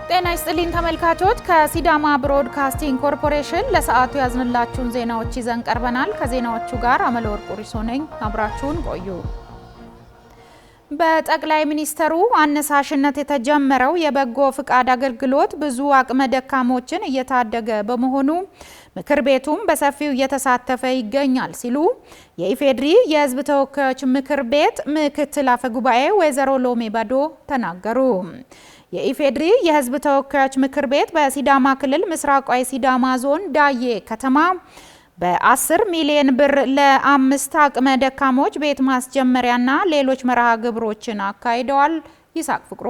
ጤና ይስጥልኝ ተመልካቾች ከሲዳማ ብሮድካስቲንግ ኮርፖሬሽን ለሰዓቱ ያዝንላችሁን ዜናዎች ይዘን ቀርበናል። ከዜናዎቹ ጋር አመለወርቅ ሪሶ ነኝ። አብራችሁን ቆዩ። በጠቅላይ ሚኒስትሩ አነሳሽነት የተጀመረው የበጎ ፍቃድ አገልግሎት ብዙ አቅመ ደካሞችን እየታደገ በመሆኑ ምክር ቤቱም በሰፊው እየተሳተፈ ይገኛል ሲሉ የኢፌድሪ የሕዝብ ተወካዮች ምክር ቤት ምክትል አፈ ጉባኤ ወይዘሮ ሎሜ ባዶ ተናገሩ። የኢፌድሪ የሕዝብ ተወካዮች ምክር ቤት በሲዳማ ክልል ምስራቃዊ ሲዳማ ዞን ዳዬ ከተማ በ10 ሚሊዮን ብር ለ5 አቅመ ደካሞች ቤት ማስጀመሪያና ሌሎች መርሃ ግብሮችን አካሂደዋል። ይሳቅ ፍቅሩ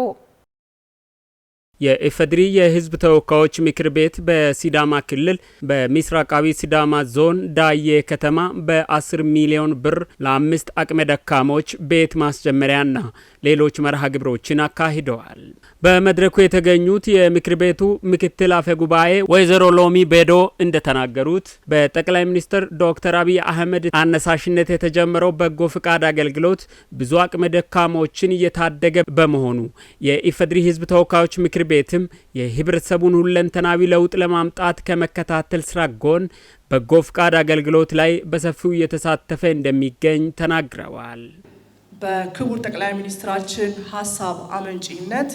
የኢፌድሪ የሕዝብ ተወካዮች ምክር ቤት በሲዳማ ክልል በምስራቃዊ ሲዳማ ዞን ዳዬ ከተማ በ10 ሚሊዮን ብር ለ5 አቅመ ደካሞች ቤት ማስጀመሪያና ሌሎች መርሃ ግብሮችን አካሂደዋል። በመድረኩ የተገኙት የምክር ቤቱ ምክትል አፈ ጉባኤ ወይዘሮ ሎሚ ባዶ እንደተናገሩት በጠቅላይ ሚኒስትር ዶክተር አብይ አህመድ አነሳሽነት የተጀመረው በጎ ፍቃድ አገልግሎት ብዙ አቅመ ደካሞችን እየታደገ በመሆኑ የኢፌድሪ ሕዝብ ተወካዮች ምክር ቤትም የህብረተሰቡን ሁለንተናዊ ለውጥ ለማምጣት ከመከታተል ስራ ጎን በጎ ፍቃድ አገልግሎት ላይ በሰፊው እየተሳተፈ እንደሚገኝ ተናግረዋል። በክቡር ጠቅላይ ሚኒስትራችን ሀሳብ አመንጪነት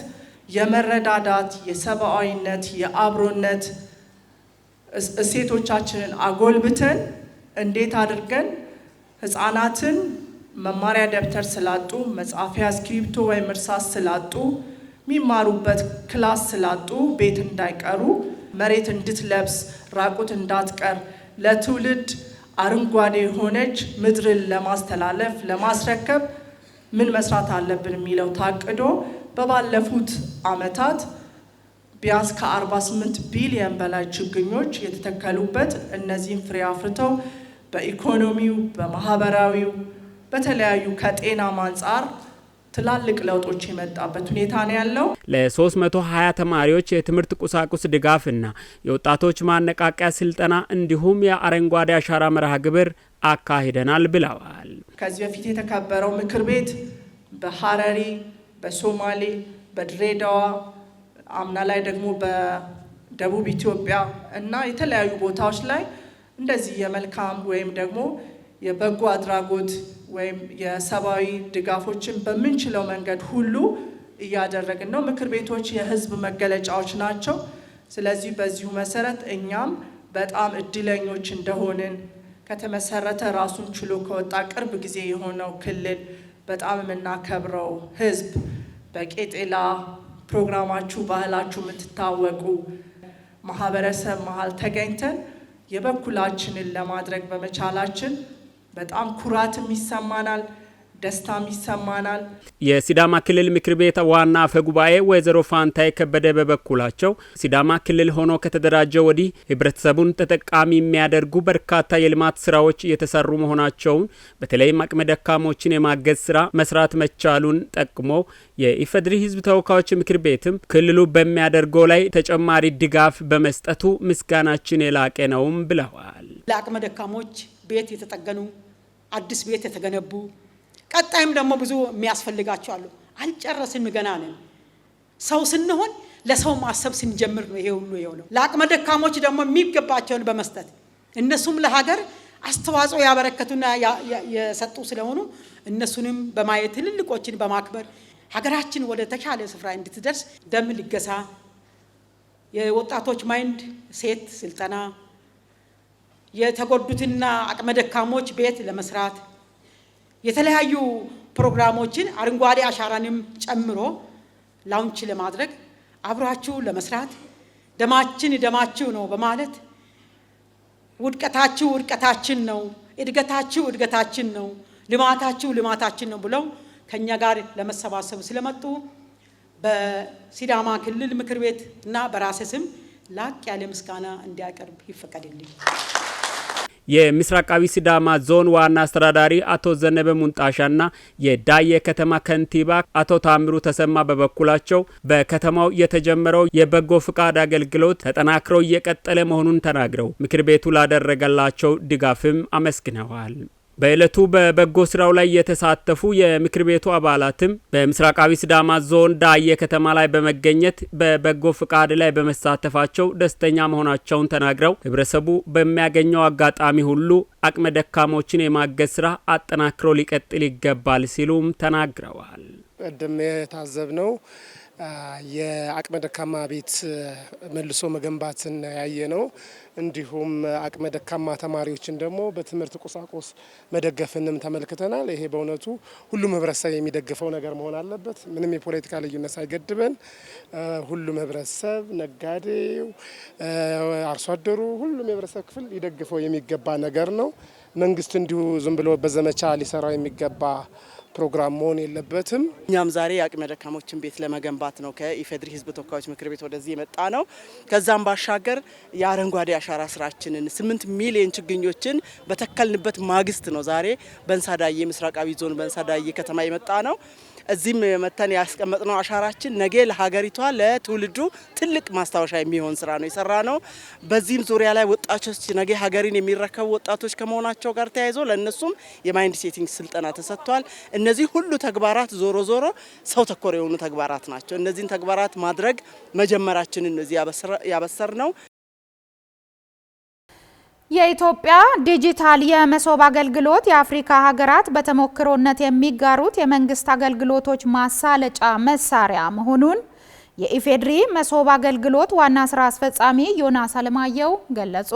የመረዳዳት፣ የሰብአዊነት፣ የአብሮነት እሴቶቻችንን አጎልብተን እንዴት አድርገን ህፃናትን መማሪያ ደብተር ስላጡ፣ መጻፊያ እስክሪብቶ ወይም እርሳስ ስላጡ፣ የሚማሩበት ክላስ ስላጡ ቤት እንዳይቀሩ፣ መሬት እንድትለብስ ራቁት እንዳትቀር ለትውልድ አረንጓዴ የሆነች ምድርን ለማስተላለፍ ለማስረከብ ምን መስራት አለብን የሚለው ታቅዶ በባለፉት አመታት ቢያንስ ከ48 ቢሊዮን በላይ ችግኞች የተተከሉበት እነዚህም ፍሬ አፍርተው በኢኮኖሚው፣ በማህበራዊው፣ በተለያዩ ከጤና አንጻር ትላልቅ ለውጦች የመጣበት ሁኔታ ነው ያለው። ለ320 ተማሪዎች የትምህርት ቁሳቁስ ድጋፍና የወጣቶች ማነቃቂያ ስልጠና እንዲሁም የአረንጓዴ አሻራ መርሃ ግብር አካሂደናል ብለዋል። ከዚህ በፊት የተከበረው ምክር ቤት በሐረሪ፣ በሶማሌ፣ በድሬዳዋ አምና ላይ ደግሞ በደቡብ ኢትዮጵያ እና የተለያዩ ቦታዎች ላይ እንደዚህ የመልካም ወይም ደግሞ የበጎ አድራጎት ወይም የሰብአዊ ድጋፎችን በምንችለው መንገድ ሁሉ እያደረግን ነው። ምክር ቤቶች የህዝብ መገለጫዎች ናቸው። ስለዚህ በዚሁ መሰረት እኛም በጣም እድለኞች እንደሆንን ከተመሰረተ ራሱን ችሎ ከወጣ ቅርብ ጊዜ የሆነው ክልል በጣም የምናከብረው ህዝብ በቄጤላ ፕሮግራማችሁ ባህላችሁ የምትታወቁ ማህበረሰብ መሀል ተገኝተን የበኩላችንን ለማድረግ በመቻላችን በጣም ኩራትም ይሰማናል፣ ደስታም ይሰማናል። የሲዳማ ክልል ምክር ቤት ዋና አፈ ጉባኤ ወይዘሮ ፋንታይ ከበደ በበኩላቸው ሲዳማ ክልል ሆኖ ከተደራጀ ወዲህ ህብረተሰቡን ተጠቃሚ የሚያደርጉ በርካታ የልማት ስራዎች እየተሰሩ መሆናቸውን በተለይም አቅመ ደካሞችን የማገዝ ስራ መስራት መቻሉን ጠቅሞ የኢፌድሪ ሕዝብ ተወካዮች ምክር ቤትም ክልሉ በሚያደርገው ላይ ተጨማሪ ድጋፍ በመስጠቱ ምስጋናችን የላቀ ነውም ብለዋል። ለአቅመ ደካሞች ቤት የተጠገኑ አዲስ ቤት የተገነቡ ቀጣይም ደግሞ ብዙ የሚያስፈልጋቸው አሉ። አልጨረስንም፣ ገና ነን። ሰው ስንሆን ለሰው ማሰብ ስንጀምር ነው ይሄ ሁሉ የሆነው። ለአቅመ ደካሞች ደግሞ የሚገባቸውን በመስጠት እነሱም ለሀገር አስተዋጽኦ ያበረከቱና የሰጡ ስለሆኑ እነሱንም በማየት ትልልቆችን በማክበር ሀገራችን ወደ ተሻለ ስፍራ እንድትደርስ ደም ልገሳ፣ የወጣቶች ማይንድ ሴት ስልጠና፣ የተጎዱትና አቅመ ደካሞች ቤት ለመስራት የተለያዩ ፕሮግራሞችን አረንጓዴ አሻራንም ጨምሮ ላውንች ለማድረግ አብራችሁ ለመስራት ደማችን ደማችሁ ነው በማለት ውድቀታችሁ ውድቀታችን ነው፣ እድገታችሁ እድገታችን ነው፣ ልማታችሁ ልማታችን ነው ብለው ከኛ ጋር ለመሰባሰብ ስለመጡ በሲዳማ ክልል ምክር ቤት እና በራሴ ስም ላቅ ያለ ምስጋና እንዲያቀርብ ይፈቀድልኝ። የምስራቃዊ ሲዳማ ዞን ዋና አስተዳዳሪ አቶ ዘነበ ሙንጣሻና የዳዬ ከተማ ከንቲባ አቶ ታምሩ ተሰማ በበኩላቸው በከተማው የተጀመረው የበጎ ፍቃድ አገልግሎት ተጠናክሮ እየቀጠለ መሆኑን ተናግረው ምክር ቤቱ ላደረገላቸው ድጋፍም አመስግነዋል። በዕለቱ በበጎ ስራው ላይ የተሳተፉ የምክር ቤቱ አባላትም በምስራቃዊ ሲዳማ ዞን ዳዬ ከተማ ላይ በመገኘት በበጎ ፍቃድ ላይ በመሳተፋቸው ደስተኛ መሆናቸውን ተናግረው ህብረተሰቡ በሚያገኘው አጋጣሚ ሁሉ አቅመ ደካሞችን የማገዝ ስራ አጠናክሮ ሊቀጥል ይገባል ሲሉም ተናግረዋል። ቀደም የታዘብነው የአቅመ ደካማ ቤት መልሶ መገንባትን ያየ ነው። እንዲሁም አቅመ ደካማ ተማሪዎችን ደግሞ በትምህርት ቁሳቁስ መደገፍንም ተመልክተናል። ይሄ በእውነቱ ሁሉም ህብረተሰብ የሚደግፈው ነገር መሆን አለበት። ምንም የፖለቲካ ልዩነት ሳይገድበን ሁሉም ህብረተሰብ፣ ነጋዴው፣ አርሶ አደሩ፣ ሁሉም የህብረተሰብ ክፍል ሊደግፈው የሚገባ ነገር ነው። መንግስት እንዲሁ ዝም ብሎ በዘመቻ ሊሰራው የሚገባ ፕሮግራም መሆን የለበትም። እኛም ዛሬ የአቅመ ደካሞችን ቤት ለመገንባት ነው ከኢፌድሪ ህዝብ ተወካዮች ምክር ቤት ወደዚህ የመጣ ነው። ከዛም ባሻገር የአረንጓዴ አሻራ ስራችንን 8 ሚሊዮን ችግኞችን በተከልንበት ማግስት ነው ዛሬ በእንሳዳዬ ምስራቃዊ ዞን በእንሳዳዬ ከተማ የመጣ ነው። እዚህም መተን ያስቀመጥነው አሻራችን ነገ ለሀገሪቷ ለትውልዱ ትልቅ ማስታወሻ የሚሆን ስራ ነው የሰራ ነው። በዚህም ዙሪያ ላይ ወጣቶች ነገ ሀገሪን የሚረከቡ ወጣቶች ከመሆናቸው ጋር ተያይዞ ለእነሱም የማይንድ ሴቲንግ ስልጠና ተሰጥቷል። እነዚህ ሁሉ ተግባራት ዞሮ ሰው ተኮር የሆኑ ተግባራት ናቸው። እነዚህን ተግባራት ማድረግ መጀመራችንን እዚህ ያበሰር ነው። የኢትዮጵያ ዲጂታል የመሶብ አገልግሎት የአፍሪካ ሀገራት በተሞክሮነት የሚጋሩት የመንግስት አገልግሎቶች ማሳለጫ መሳሪያ መሆኑን የኢፌድሪ መሶብ አገልግሎት ዋና ስራ አስፈጻሚ ዮናስ አለማየሁ ገለጹ።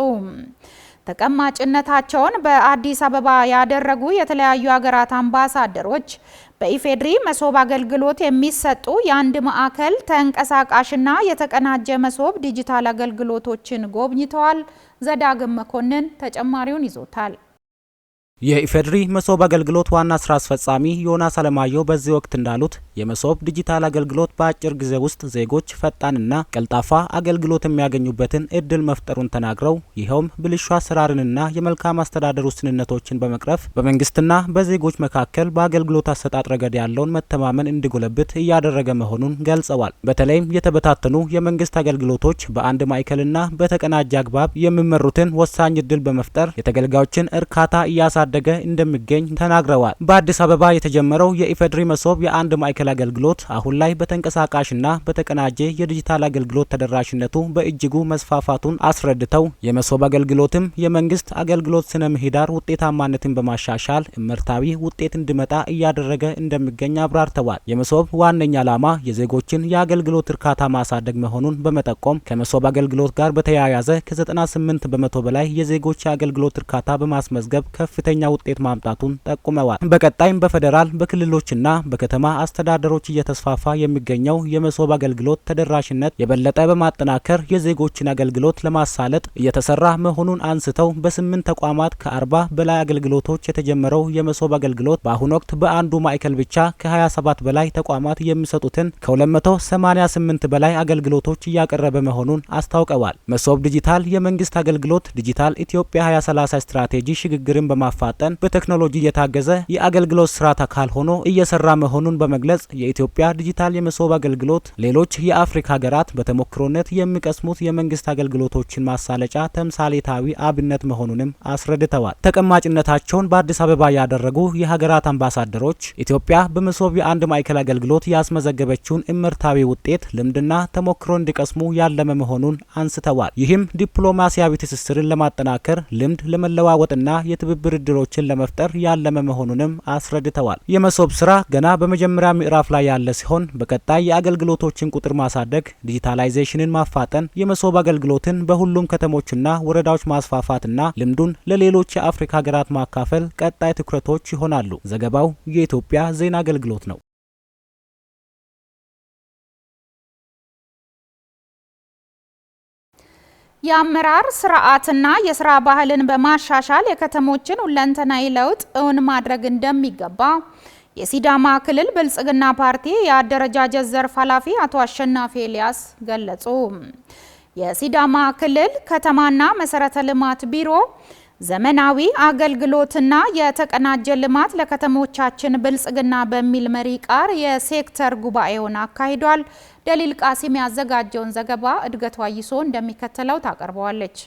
ተቀማጭነታቸውን በአዲስ አበባ ያደረጉ የተለያዩ ሀገራት አምባሳደሮች በኢፌድሪ መሶብ አገልግሎት የሚሰጡ የአንድ ማዕከል ተንቀሳቃሽና የተቀናጀ መሶብ ዲጂታል አገልግሎቶችን ጎብኝተዋል። ዘዳግም መኮንን ተጨማሪውን ይዞታል። የኢፌድሪ መሶብ አገልግሎት ዋና ስራ አስፈጻሚ ዮናስ አለማየሁ በዚህ ወቅት እንዳሉት የመሶብ ዲጂታል አገልግሎት በአጭር ጊዜ ውስጥ ዜጎች ፈጣንና ቀልጣፋ አገልግሎት የሚያገኙበትን እድል መፍጠሩን ተናግረው ይኸውም ብልሹ አሰራርንና የመልካም አስተዳደር ውስንነቶችን በመቅረፍ በመንግስትና በዜጎች መካከል በአገልግሎት አሰጣጥ ረገድ ያለውን መተማመን እንዲጎለብት እያደረገ መሆኑን ገልጸዋል። በተለይም የተበታተኑ የመንግስት አገልግሎቶች በአንድ ማዕከልና በተቀናጀ አግባብ የሚመሩትን ወሳኝ እድል በመፍጠር የተገልጋዮችን እርካታ እያሳደገ እንደሚገኝ ተናግረዋል። በአዲስ አበባ የተጀመረው የኢፌድሪ መሶብ የአንድ ማዕከል አገልግሎት አሁን ላይ በተንቀሳቃሽና በተቀናጀ የዲጂታል አገልግሎት ተደራሽነቱ በእጅጉ መስፋፋቱን አስረድተው የመሶብ አገልግሎትም የመንግስት አገልግሎት ስነ ምህዳር ውጤታማነትን በማሻሻል እምርታዊ ውጤት እንዲመጣ እያደረገ እንደሚገኝ አብራርተዋል። የመሶብ ዋነኛ ዓላማ የዜጎችን የአገልግሎት እርካታ ማሳደግ መሆኑን በመጠቆም ከመሶብ አገልግሎት ጋር በተያያዘ ከ98 በመቶ በላይ የዜጎች የአገልግሎት እርካታ በማስመዝገብ ከፍተኛ ውጤት ማምጣቱን ጠቁመዋል። በቀጣይም በፌደራል በክልሎችና በከተማ አስተዳደሮች እየተስፋፋ የሚገኘው የመሶብ አገልግሎት ተደራሽነት የበለጠ በማጠናከር የዜጎችን አገልግሎት ለማሳለጥ እየተሰራ መሆኑን አንስተው በ8 ተቋማት ከ40 በላይ አገልግሎቶች የተጀመረው የመሶብ አገልግሎት በአሁኑ ወቅት በአንዱ ማዕከል ብቻ ከ27 በላይ ተቋማት የሚሰጡትን ከ288 በላይ አገልግሎቶች እያቀረበ መሆኑን አስታውቀዋል። መሶብ ዲጂታል የመንግስት አገልግሎት ዲጂታል ኢትዮጵያ 2030 ስትራቴጂ ሽግግርን በማፋጠን በቴክኖሎጂ የታገዘ የአገልግሎት ስርዓት አካል ሆኖ እየሰራ መሆኑን በመግለጽ የኢትዮጵያ ዲጂታል የመሶብ አገልግሎት ሌሎች የአፍሪካ ሀገራት በተሞክሮነት የሚቀስሙት የመንግስት አገልግሎቶችን ማሳለጫ ተምሳሌታዊ አብነት መሆኑንም አስረድተዋል። ተቀማጭነታቸውን በአዲስ አበባ ያደረጉ የሀገራት አምባሳደሮች ኢትዮጵያ በመሶብ የአንድ ማዕከል አገልግሎት ያስመዘገበችውን እምርታዊ ውጤት ልምድና ተሞክሮ እንዲቀስሙ ያለመ መሆኑን አንስተዋል። ይህም ዲፕሎማሲያዊ ትስስርን ለማጠናከር ልምድ ለመለዋወጥና የትብብር እድሎችን ለመፍጠር ያለመ መሆኑንም አስረድተዋል። የመሶብ ስራ ገና በመጀመሪያ ምዕራፍ ላይ ያለ ሲሆን በቀጣይ የአገልግሎቶችን ቁጥር ማሳደግ፣ ዲጂታላይዜሽንን ማፋጠን፣ የመሶብ አገልግሎትን በሁሉም ከተሞችና ወረዳዎች ማስፋፋትና ልምዱን ለሌሎች የአፍሪካ ሀገራት ማካፈል ቀጣይ ትኩረቶች ይሆናሉ። ዘገባው የኢትዮጵያ ዜና አገልግሎት ነው። የአመራር ስርዓትና የስራ ባህልን በማሻሻል የከተሞችን ሁለንተናዊ ለውጥ እውን ማድረግ እንደሚገባ የሲዳማ ክልል ብልጽግና ፓርቲ የአደረጃጀት ዘርፍ ኃላፊ አቶ አሸናፊ ኤልያስ ገለጹ። የሲዳማ ክልል ከተማና መሰረተ ልማት ቢሮ ዘመናዊ አገልግሎትና የተቀናጀ ልማት ለከተሞቻችን ብልጽግና በሚል መሪ ቃል የሴክተር ጉባኤውን አካሂዷል። ደሊል ቃሲም ያዘጋጀውን ዘገባ እድገቷ ይሶ እንደሚከተለው ታቀርበዋለች።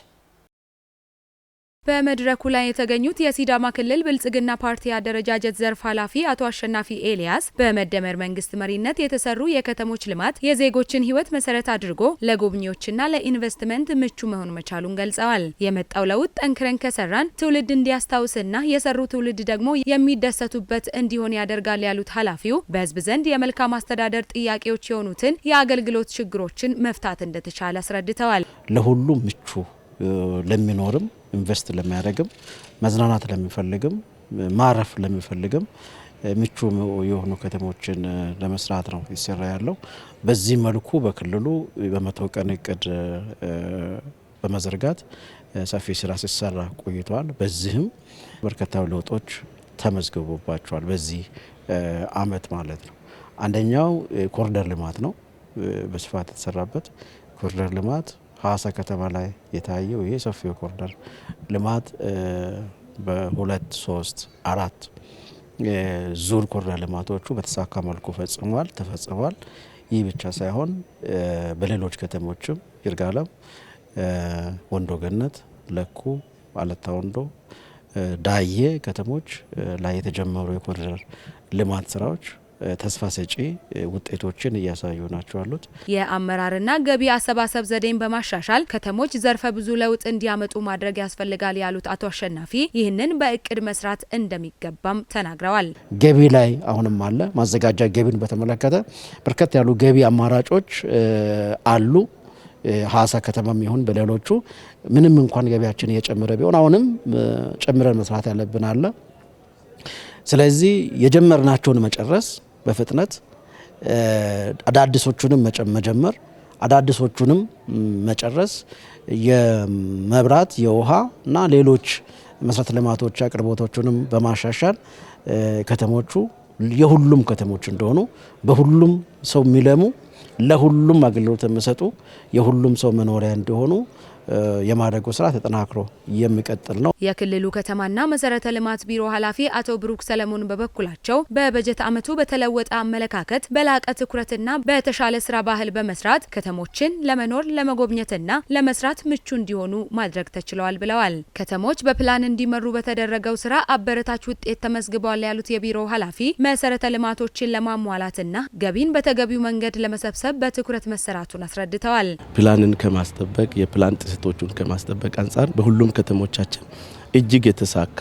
በመድረኩ ላይ የተገኙት የሲዳማ ክልል ብልጽግና ፓርቲ አደረጃጀት ዘርፍ ኃላፊ አቶ አሸናፊ ኤልያስ በመደመር መንግስት መሪነት የተሰሩ የከተሞች ልማት የዜጎችን ሕይወት መሰረት አድርጎ ለጎብኚዎችና ለኢንቨስትመንት ምቹ መሆን መቻሉን ገልጸዋል። የመጣው ለውጥ ጠንክረን ከሰራን ትውልድ እንዲያስታውስና የሰሩ ትውልድ ደግሞ የሚደሰቱበት እንዲሆን ያደርጋል ያሉት ኃላፊው በህዝብ ዘንድ የመልካም አስተዳደር ጥያቄዎች የሆኑትን የአገልግሎት ችግሮችን መፍታት እንደተቻለ አስረድተዋል። ለሁሉም ምቹ ለሚኖርም ኢንቨስት ለሚያደርግም መዝናናት ለሚፈልግም ማረፍ ለሚፈልግም ምቹ የሆኑ ከተሞችን ለመስራት ነው ይሰራ ያለው። በዚህ መልኩ በክልሉ በ100 ቀን እቅድ በመዘርጋት ሰፊ ስራ ሲሰራ ቆይቷል። በዚህም በርካታ ለውጦች ተመዝግቦባቸዋል። በዚህ አመት ማለት ነው። አንደኛው ኮሪደር ልማት ነው። በስፋት የተሰራበት ኮሪደር ልማት ሐዋሳ ከተማ ላይ የታየው ይሄ ሰፊው ኮሪደር ልማት በ2 3 4 ዙር ኮሪደር ልማቶቹ በተሳካ መልኩ ተፈጽሟል። ይህ ብቻ ሳይሆን በሌሎች ከተሞችም ይርጋለም፣ ወንዶ ገነት፣ ለኩ፣ አለታ ወንዶ፣ ዳዬ ከተሞች ላይ የተጀመሩ የኮሪደር ልማት ስራዎች ተስፋ ሰጪ ውጤቶችን እያሳዩ ናቸው አሉት። የአመራርና ገቢ አሰባሰብ ዘዴን በማሻሻል ከተሞች ዘርፈ ብዙ ለውጥ እንዲያመጡ ማድረግ ያስፈልጋል ያሉት አቶ አሸናፊ ይህንን በእቅድ መስራት እንደሚገባም ተናግረዋል። ገቢ ላይ አሁንም አለ። ማዘጋጃ ገቢን በተመለከተ በርከት ያሉ ገቢ አማራጮች አሉ። ሐዋሳ ከተማም ይሁን በሌሎቹ ምንም እንኳን ገቢያችን እየጨመረ ቢሆን አሁንም ጨምረን መስራት ያለብን አለ። ስለዚህ የጀመርናቸውን መጨረስ በፍጥነት አዳዲሶቹንም መጀመር አዳዲሶቹንም መጨረስ የመብራት የውሃ እና ሌሎች መሰረተ ልማቶች አቅርቦቶቹንም በማሻሻል ከተሞቹ የሁሉም ከተሞች እንደሆኑ በሁሉም ሰው የሚለሙ ለሁሉም አገልግሎት የሚሰጡ የሁሉም ሰው መኖሪያ እንደሆኑ የማድረጉ ስራ ተጠናክሮ የሚቀጥል ነው። የክልሉ ከተማና መሰረተ ልማት ቢሮ ኃላፊ አቶ ብሩክ ሰለሞን በበኩላቸው በበጀት ዓመቱ በተለወጠ አመለካከት በላቀ ትኩረትና በተሻለ ስራ ባህል በመስራት ከተሞችን ለመኖር ለመጎብኘትና ለመስራት ምቹ እንዲሆኑ ማድረግ ተችሏል ብለዋል። ከተሞች በፕላን እንዲመሩ በተደረገው ስራ አበረታች ውጤት ተመዝግቧል ያሉት የቢሮው ኃላፊ መሰረተ ልማቶችን ለማሟላትና ገቢን በተገቢው መንገድ ለመሰብሰብ በትኩረት መሰራቱን አስረድተዋል። ፕላንን ከማስጠበቅ የፕላን ጥሰቶቹን ከማስጠበቅ አንጻር በሁሉም ከተሞቻችን እጅግ የተሳካ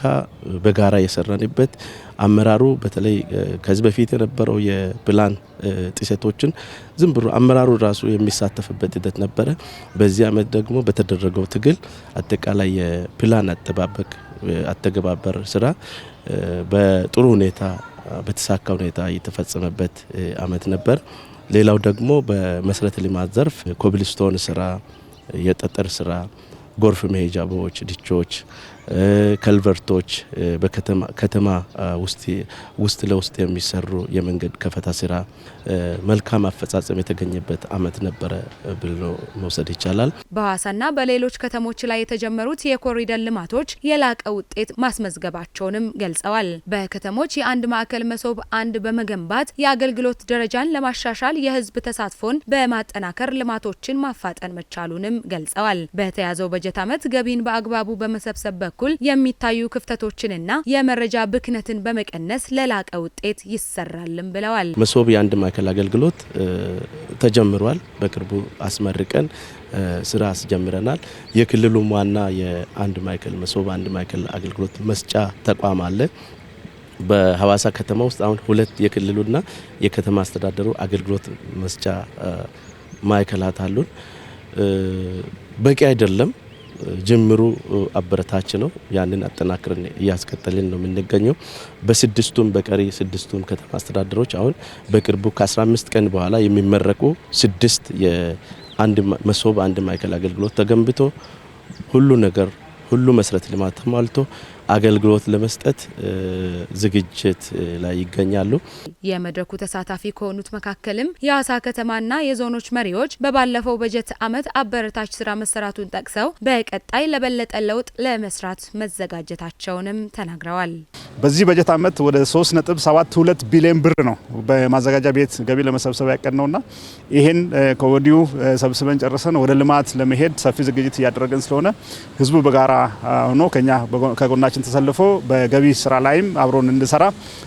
በጋራ የሰራንበት አመራሩ በተለይ ከዚህ በፊት የነበረው የፕላን ጥሰቶችን ዝም ብሎ አመራሩ ራሱ የሚሳተፍበት ሂደት ነበረ። በዚህ አመት ደግሞ በተደረገው ትግል አጠቃላይ የፕላን አተገባበር ስራ በጥሩ ሁኔታ በተሳካ ሁኔታ የተፈጸመበት አመት ነበር። ሌላው ደግሞ በመሰረተ ልማት ዘርፍ ኮብልስቶን ስራ፣ የጠጠር ስራ፣ ጎርፍ መሄጃ ቦዮች፣ ዲቾች፣ ከልቨርቶች በከተማ ውስጥ ለውስጥ የሚሰሩ የመንገድ ከፈታ ስራ መልካም አፈጻጸም የተገኘበት አመት ነበረ ብሎ መውሰድ ይቻላል። በሐዋሳና በሌሎች ከተሞች ላይ የተጀመሩት የኮሪደር ልማቶች የላቀ ውጤት ማስመዝገባቸውንም ገልጸዋል። በከተሞች የአንድ ማዕከል መሶብ አንድ በመገንባት የአገልግሎት ደረጃን ለማሻሻል የህዝብ ተሳትፎን በማጠናከር ልማቶችን ማፋጠን መቻሉንም ገልጸዋል። በተያዘው በጀት ዓመት ገቢን በአግባቡ በመሰብሰብ በኩል የሚታዩ ክፍተቶችንና የመረጃ ብክነትን በመቀነስ ለላቀ ውጤት ይሰራልም ብለዋል። መሶብ የአንድ ማዕከል አገልግሎት ተጀምሯል። በቅርቡ አስመርቀን ስራ አስጀምረናል። የክልሉም ዋና የአንድ ማዕከል መሶብ አንድ ማዕከል አገልግሎት መስጫ ተቋም አለ። በሐዋሳ ከተማ ውስጥ አሁን 2 የክልሉና የከተማ አስተዳደሩ አገልግሎት መስጫ ማዕከላት አሉን። በቂ አይደለም። ጅምሩ አበረታች ነው። ያንን አጠናክረን እያስቀጠልን ነው የምንገኘው። በቀሪ 6ቱም ከተማ አስተዳደሮች አሁን በቅርቡ ከ15 ቀን በኋላ የሚመረቁ 6 የአንድ መሶብ አንድ ማዕከል አገልግሎት ተገንብቶ ሁሉ መሰረተ ልማት ተሟልቶ አገልግሎት ለመስጠት ዝግጅት ላይ ይገኛሉ። የመድረኩ ተሳታፊ ከሆኑት መካከልም የአዋሳ ከተማና የዞኖች መሪዎች በባለፈው በጀት ዓመት አበረታች ስራ መሰራቱን ጠቅሰው በቀጣይ ለበለጠ ለውጥ ለመስራት መዘጋጀታቸውንም ተናግረዋል። በዚህ በጀት ዓመት ወደ 3.72 ቢሊዮን ብር ነው በማዘጋጃ ቤት ገቢ ለመሰብሰብ ያቀድነውና ይሄን ከወዲሁ ሰብስበን ጨርሰን ወደ ልማት ለመሄድ ሰፊ ዝግጅት እያደረገን ስለሆነ ህዝቡ በጋራ ሆኖ ከጎናችን ተሰልፎ በገቢ ስራ ላይም አብሮን እንድሰራ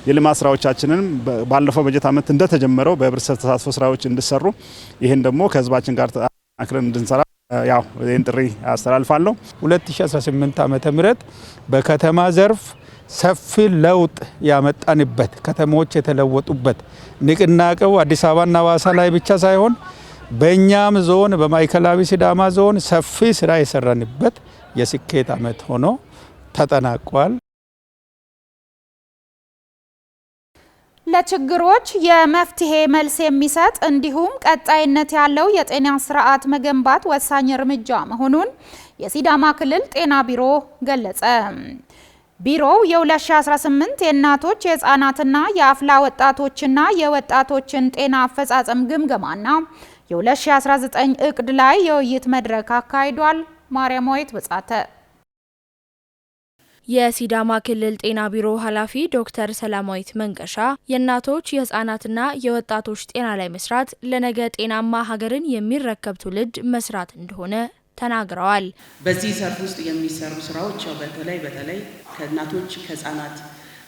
የልማት ስራዎቻችንን ባለፈው በጀት ዓመት እንደተጀመረው በህብረተሰብ ተሳትፎ ስራዎች እንዲሰሩ ይሄን ደግሞ ከህዝባችን ጋር አክረን እንድንሰራ ያው ይሄን ጥሪ አስተላልፋለሁ። 2018 ዓመተ ምህረት በከተማ ዘርፍ ሰፊ ለውጥ ያመጣንበት ከተሞች የተለወጡበት ንቅናቄው አዲስ አበባና ሐዋሳ ላይ ብቻ ሳይሆን በእኛም ዞን በማዕከላዊ ሲዳማ ዞን ሰፊ ስራ የሰራንበት የስኬት ዓመት ሆኖ ተጠናቋል። ለችግሮች የመፍትሄ መልስ የሚሰጥ እንዲሁም ቀጣይነት ያለው የጤና ስርዓት መገንባት ወሳኝ እርምጃ መሆኑን የሲዳማ ክልል ጤና ቢሮ ገለጸ። ቢሮው የ2018 የእናቶች የህፃናትና የአፍላ ወጣቶችና የወጣቶችን ጤና አፈጻጸም ግምገማና የ2019 እቅድ ላይ የውይይት መድረክ አካሂዷል። ማርያማዊት በጻተ የሲዳማ ክልል ጤና ቢሮ ኃላፊ ዶክተር ሰላማዊት መንገሻ የእናቶች የህፃናትና የወጣቶች ጤና ላይ መስራት ለነገ ጤናማ ሀገርን የሚረከብ ትውልድ መስራት እንደሆነ ተናግረዋል። በዚህ ዘርፍ ውስጥ የሚሰሩ ስራዎች በተለይ ከእናቶች ከህፃናት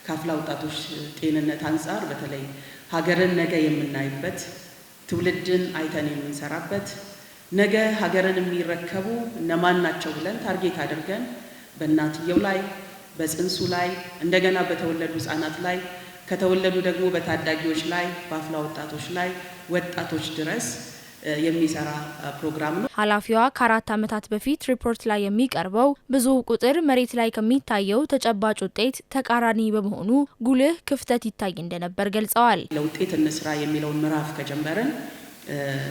ከአፍላ ወጣቶች ጤንነት አንጻር በተለይ ሀገርን ነገ የምናይበት ትውልድን አይተን የምንሰራበት ነገ ሀገርን የሚረከቡ እነማን ናቸው ብለን ታርጌት አድርገን በእናትየው ላይ በጽንሱ ላይ እንደገና በተወለዱ ህፃናት ላይ ከተወለዱ ደግሞ በታዳጊዎች ላይ በአፍላ ወጣቶች ላይ ወጣቶች ድረስ የሚሰራ ፕሮግራም ነው። ኃላፊዋ ከ4 ዓመታት በፊት ሪፖርት ላይ የሚቀርበው ብዙ ቁጥር መሬት ላይ ከሚታየው ተጨባጭ ውጤት ተቃራኒ በመሆኑ ጉልህ ክፍተት ይታይ እንደነበር ገልጸዋል። ለውጤት እንስራ የሚለውን ምዕራፍ ከጀመረን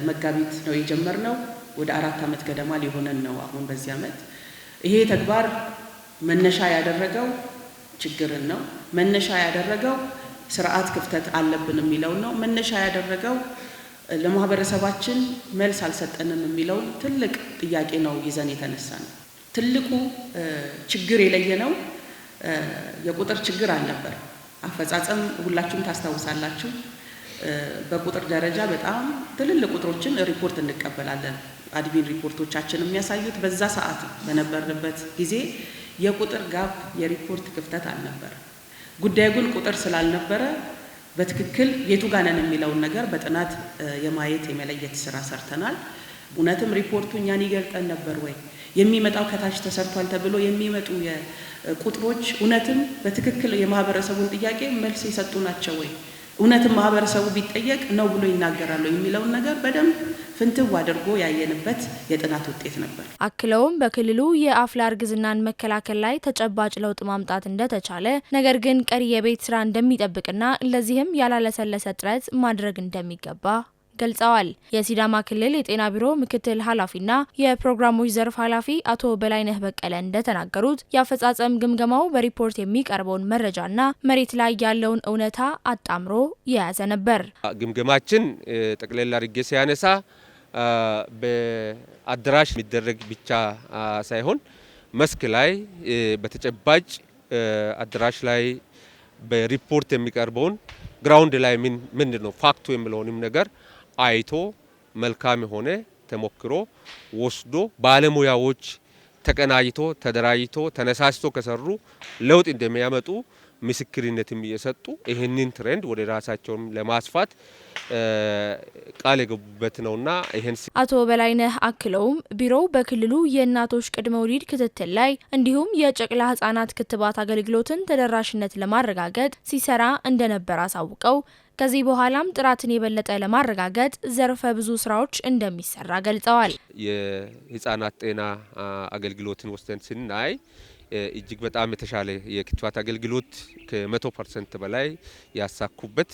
መጋቢት ነው የጀመርነው። ወደ 4 ዓመት ገደማ ሊሆነን ነው አሁን በዚህ ዓመት። ይሄ ተግባር መነሻ ያደረገው ችግርን ነው። መነሻ ያደረገው ስርዓት ክፍተት አለብን የሚለው ነው። መነሻ ያደረገው ለማህበረሰባችን መልስ አልሰጠንም የሚለው ትልቅ ጥያቄ ነው ይዘን የተነሳ ነው። ትልቁ ችግር የለየነው የቁጥር ችግር አልነበር። አፈጻጸም ሁላችሁም ታስታውሳላችሁ። በቁጥር ደረጃ በጣም ትልልቅ ቁጥሮችን ሪፖርት እንቀበላለን። አድሚን ሪፖርቶቻችን የሚያሳዩት በዛ ሰዓት በነበርንበት ጊዜ የቁጥር ጋፕ የሪፖርት ክፍተት አልነበር። ጉዳዩ ግን ቁጥር ስላልነበረ በትክክል የቱ ጋር ነን የሚለውን ነገር በጥናት የማየት የመለየት ስራ ሰርተናል። እውነትም ሪፖርቱ እኛን ይገልጠን ነበር ወይ? የሚመጣው ከታች ተሰርቷል ተብሎ የሚመጡ ቁጥሮች እውነትም በትክክል የማህበረሰቡን ጥያቄ መልስ የሰጡ ናቸው ወይ? እውነትም ማህበረሰቡ ቢጠየቅ ነው ብሎ ይናገራሉ የሚለውን ነገር በደንብ ፍንትው አድርጎ ያየንበት የጥናት ውጤት ነበር። አክለውም በክልሉ የአፍላ እርግዝናን መከላከል ላይ ተጨባጭ ለውጥ ማምጣት እንደተቻለ፣ ነገር ግን ቀሪ የቤት ስራ እንደሚጠብቅና ለዚህም ያላለሰለሰ ጥረት ማድረግ እንደሚገባ ገልጸዋል። የሲዳማ ክልል የጤና ቢሮ ምክትል ኃላፊና የፕሮግራሞች ዘርፍ ኃላፊ አቶ በላይነህ በቀለ እንደተናገሩት የአፈጻጸም ግምገማው በሪፖርት የሚቀርበውን መረጃና መሬት ላይ ያለውን እውነታ አጣምሮ የያዘ ነበር። ግምገማችን ጠቅላላ አድርጌ ሲያነሳ በአዳራሽ የሚደረግ ብቻ ሳይሆን መስክ ላይ በተጨባጭ አዳራሽ ላይ በሪፖርት የሚቀርበውን ግራውንድ ላይ ምንድነው ፋክቱ የሚለውንም ነገር አይቶ መልካም የሆነ ተሞክሮ ወስዶ ባለሙያዎች ተቀናጅቶ ተደራጅቶ ተነሳስቶ ከሰሩ ለውጥ እንደሚያመጡ ምስክርነትም እየሰጡ ይህንን ትሬንድ ወደ ራሳቸውም ለማስፋት ቃል የገቡበት ነውና ይሄን አቶ በላይነህ አክለውም ቢሮው በክልሉ የእናቶች ቅድመ ወሊድ ክትትል ላይ እንዲሁም የጨቅላ ህጻናት ክትባት አገልግሎትን ተደራሽነት ለማረጋገጥ ሲሰራ እንደነበር አሳውቀው ከዚህ በኋላም ጥራትን የበለጠ ለማረጋገጥ ዘርፈ ብዙ ስራዎች እንደሚሰራ ገልጸዋል። የህጻናት ጤና አገልግሎትን ወስደን ስናይ እጅግ በጣም የተሻለ የክትባት አገልግሎት ከ100% በላይ ያሳኩበት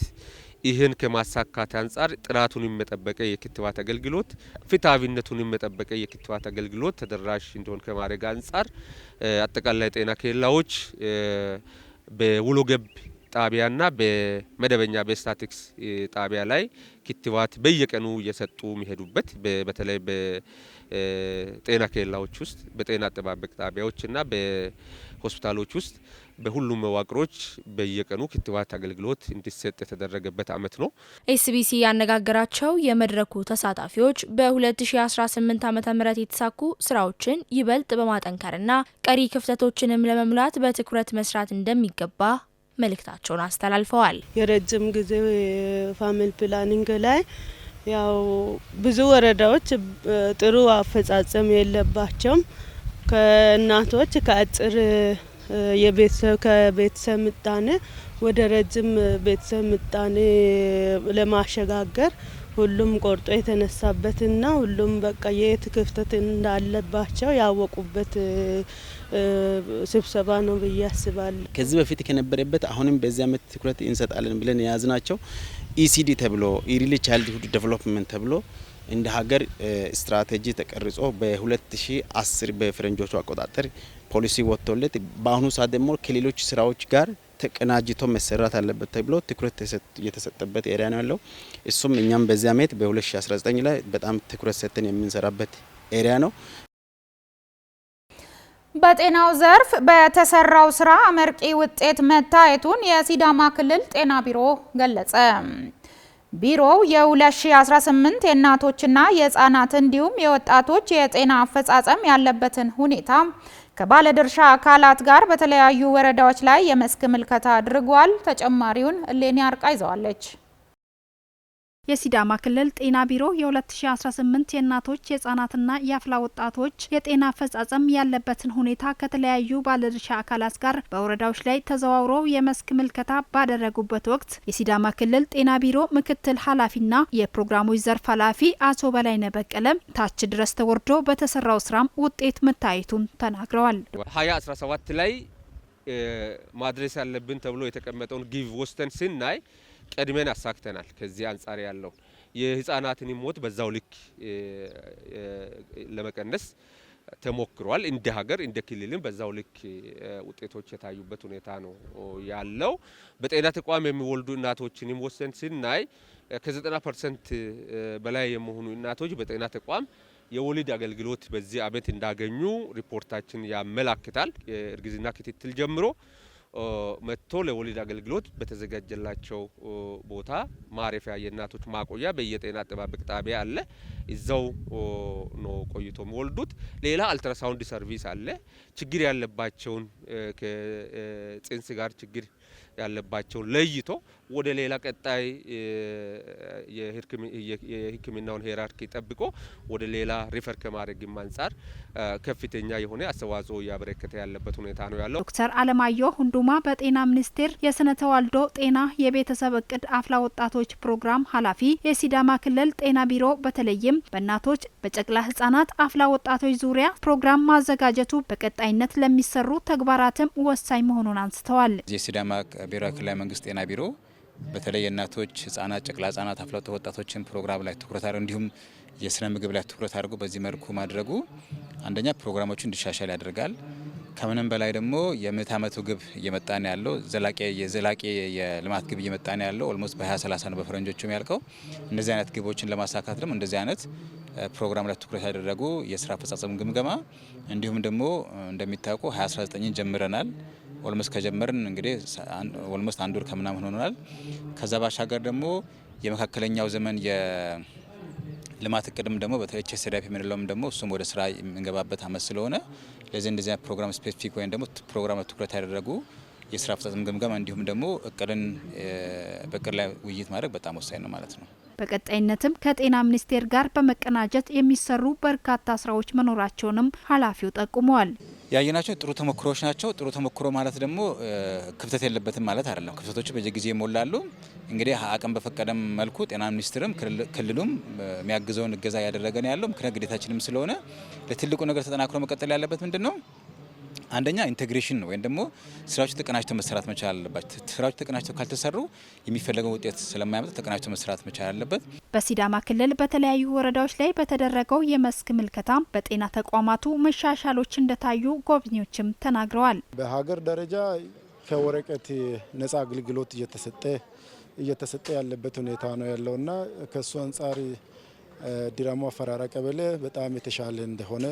ይህን ከማሳካት አንጻር ጥራቱን የሚጠበቀ የክትባት አገልግሎት ፍትሃዊነቱን የሚጠበቀ የክትባት አገልግሎት ተደራሽ እንዲሆን ከማድረግ አንጻር አጠቃላይ ጤና ኬላዎች በውሎ ገብ ጣቢያና በመደበኛ በስታቲክስ ጣቢያ ላይ ክትባት በየቀኑ እየሰጡ የሚሄዱበት በተለይ በጤና ኬላዎች ውስጥ በጤና አጠባበቅ ጣቢያዎችና በሆስፒታሎች ውስጥ በሁሉም መዋቅሮች በየቀኑ ክትባት አገልግሎት እንዲሰጥ የተደረገበት አመት ነው። ኤስቢሲ ያነጋገራቸው የመድረኩ ተሳታፊዎች በ2018 ዓ.ም የተሳኩ ስራዎችን ይበልጥ በማጠንከርና ቀሪ ክፍተቶችንም ለመሙላት በትኩረት መስራት እንደሚገባ መልእክታቸውን አስተላልፈዋል። የረጅም ጊዜ ፋሚሊ ፕላኒንግ ላይ ያው ብዙ ወረዳዎች ጥሩ አፈጻጸም የለባቸውም። ከእናቶች ከአጭር ከቤተሰብ ምጣኔ ወደ ረጅም ቤተሰብ ምጣኔ ለማሸጋገር ሁሉም ቆርጦ የተነሳበትና ሁሉም በቃ የት ክፍተት እንዳለባቸው ያወቁበት ስብሰባ ነው ብዬ አስባለሁ። ከዚህ በፊት ከነበረበት አሁንም በዚህ አመት ትኩረት እንሰጣለን ብለን የያዝናቸው ኢሲዲ ተብሎ ኢርሊ ቻይልድሁድ ዴቨሎፕመንት ተብሎ እንደ ሀገር ስትራቴጂ ተቀርጾ በ2010 በፈረንጆቹ አቆጣጠር ፖሊሲ ወጥቶለት በአሁኑ ሰዓት ደግሞ ከሌሎች ስራዎች ጋር ተቀናጅቶ መሰራት አለበት ተብሎ ትኩረት የተሰጠበት ኤሪያ ነው ያለው። እሱም እኛም በዚህ አመት በ2019 ላይ በጣም ትኩረት ሰጥተን የምንሰራበት ኤሪያ ነው። በጤናው ዘርፍ በተሰራው ስራ አመርቂ ውጤት መታየቱን የሲዳማ ክልል ጤና ቢሮ ገለጸ። ቢሮው የ2018 የእናቶችና የህፃናት እንዲሁም የወጣቶች የጤና አፈጻጸም ያለበትን ሁኔታ ከባለድርሻ አካላት ጋር በተለያዩ ወረዳዎች ላይ የመስክ ምልከታ አድርጓል። ተጨማሪውን እሌኒ አርቃ ይዘዋለች። የሲዳማ ክልል ጤና ቢሮ የ2018 የእናቶች የህፃናትና የአፍላ ወጣቶች የጤና አፈጻጸም ያለበትን ሁኔታ ከተለያዩ ባለድርሻ አካላት ጋር በወረዳዎች ላይ ተዘዋውሮ የመስክ ምልከታ ባደረጉበት ወቅት የሲዳማ ክልል ጤና ቢሮ ምክትል ኃላፊና የፕሮግራሞች ዘርፍ ኃላፊ አቶ በላይነህ በቀለም ታች ድረስ ተወርዶ በተሰራው ስራም ውጤት መታየቱን ተናግረዋል። 2017 ላይ ማድረስ ያለብን ተብሎ የተቀመጠውን ጊቭ ወስተን ስናይ ቀድመን አሳክተናል። ከዚህ አንጻር ያለው የህፃናትን ሞት በዛው ልክ ለመቀነስ ተሞክሯል። እንደ ሀገር እንደ ክልልም በዛው ልክ ውጤቶች የታዩበት ሁኔታ ነው ያለው። በጤና ተቋም የሚወልዱ እናቶችንም ወሰን ስናይ ከ90% በላይ የሚሆኑ እናቶች በጤና ተቋም የወሊድ አገልግሎት በዚህ አመት እንዳገኙ ሪፖርታችን ያመላክታል። የእርግዝና ክትትል ጀምሮ መጥቶ ለወሊድ አገልግሎት በተዘጋጀላቸው ቦታ ማረፊያ የእናቶች ማቆያ በየጤና አጠባበቅ ጣቢያ አለ። እዛው ነው ቆይቶ የሚወልዱት። ሌላ አልትራሳውንድ ሰርቪስ አለ። ችግር ያለባቸውን ከጽንስ ጋር ችግር ያለባቸውን ለይቶ ወደ ሌላ ቀጣይ የሕክምናውን ሄራርኪ ጠብቆ ወደ ሌላ ሪፈር ከማድረግም አንጻር ከፍተኛ የሆነ አስተዋጽኦ እያበረከተ ያለበት ሁኔታ ነው ያለው። ዶክተር አለማየሁ ሁንዱማ በጤና ሚኒስቴር የስነ ተዋልዶ ጤና የቤተሰብ እቅድ አፍላ ወጣቶች ፕሮግራም ኃላፊ የሲዳማ ክልል ጤና ቢሮ በተለይም በእናቶች በጨቅላ ህጻናት አፍላ ወጣቶች ዙሪያ ፕሮግራም ማዘጋጀቱ በቀጣይነት ለሚሰሩ ተግባራትም ወሳኝ መሆኑን አንስተዋል። የሲዳማ ብሔራዊ ክልላዊ መንግስት ጤና ቢሮ በተለይ የእናቶች ህጻናት ጨቅላ ህጻናት አፍላ ወጣቶችን ፕሮግራም ላይ ትኩረት አድርጎ እንዲሁም የስነ ምግብ ላይ ትኩረት አድርጎ በዚህ መልኩ ማድረጉ አንደኛ ፕሮግራሞቹ እንዲሻሻል ያደርጋል። ከምንም በላይ ደግሞ የምዕተ ዓመቱ ግብ እየመጣ ነው ያለው ዘላቂ የልማት ግብ እየመጣ ነው ያለው ኦልሞስት በ2030 ነው በፈረንጆቹ የሚያልቀው። እንደዚህ አይነት ግቦችን ለማሳካት ደግሞ እንደዚህ አይነት ፕሮግራም ላይ ትኩረት ያደረጉ የስራ አፈጻጸም ግምገማ እንዲሁም ደግሞ እንደሚታወቀው 2019 ጀምረናል። ኦልሞስት ከጀመርን እንግዲህ ኦልሞስት አንድ ወር ከምናምን ሆኖናል። ከዛ ባሻገር ደግሞ የመካከለኛው ዘመን የልማት እቅድም ደግሞ በተለይ ኤችኤስዲፒ የምንለውም ደግሞ እሱም ወደ ስራ የምንገባበት አመት ስለሆነ ለዚህ እንደዚህ ፕሮግራም ስፔሲፊክ ወይም ደግሞ ፕሮግራም ትኩረት ያደረጉ የስራ አፈጻጸም ግምገማ እንዲሁም ደግሞ እቅድን በእቅድ ላይ ውይይት ማድረግ በጣም ወሳኝ ነው ማለት ነው። በቀጣይነትም ከጤና ሚኒስቴር ጋር በመቀናጀት የሚሰሩ በርካታ ስራዎች መኖራቸውንም ኃላፊው ጠቁመዋል። ያየናቸው ጥሩ ተሞክሮዎች ናቸው። ጥሩ ተሞክሮ ማለት ደግሞ ክፍተት የለበትም ማለት አይደለም። ክፍተቶች በየጊዜው ይሞላሉ። እንግዲህ አቅም በፈቀደም መልኩ ጤና ሚኒስቴርም ክልሉም የሚያግዘውን እገዛ እያደረገ ነው ያለው። ምክንያት ግዴታችንም ስለሆነ ለትልቁ ነገር ተጠናክሮ መቀጠል ያለበት ምንድነው አንደኛ ኢንቴግሬሽን ነው ወይም ደግሞ ስራዎች ተቀናጅተው መስራት መቻል አለባቸው። ስራዎች ተቀናጅተው ካልተሰሩ የሚፈለገው ውጤት ስለማያመጣ ተቀናጅተው መስራት መቻል አለበት። በሲዳማ ክልል በተለያዩ ወረዳዎች ላይ በተደረገው የመስክ ምልከታ በጤና ተቋማቱ መሻሻሎች እንደታዩ ጎብኚዎችም ተናግረዋል። በሀገር ደረጃ ከወረቀት ነጻ አገልግሎት እየተሰጠ ያለበት ሁኔታ ነው ያለውና ከሱ አንጻር ዲራሞ አፈራራ ቀበሌ በጣም የተሻለ እንደሆነ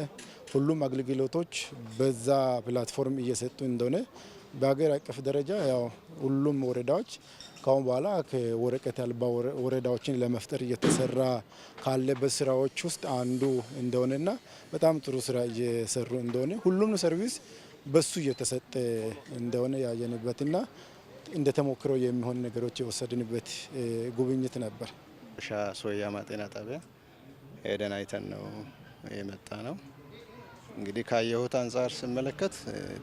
ሁሉም አገልግሎቶች በዛ ፕላትፎርም እየሰጡ እንደሆነ በሀገር አቀፍ ደረጃ ያው ሁሉም ወረዳዎች ካሁን በኋላ ከወረቀት አልባ ወረዳዎችን ለመፍጠር እየተሰራ ካለበት ስራዎች ውስጥ አንዱ እንደሆነና በጣም ጥሩ ስራ እየሰሩ እንደሆነ ሁሉም ሰርቪስ በሱ እየተሰጠ እንደሆነ ያየንበትና እንደተሞክሮ የሚሆን ነገሮች የወሰድንበት ጉብኝት ነበር። ሶያማ ጤና ጣቢያ ሄደን አይተን ነው የመጣ ነው። እንግዲህ ካየሁት አንጻር ስመለከት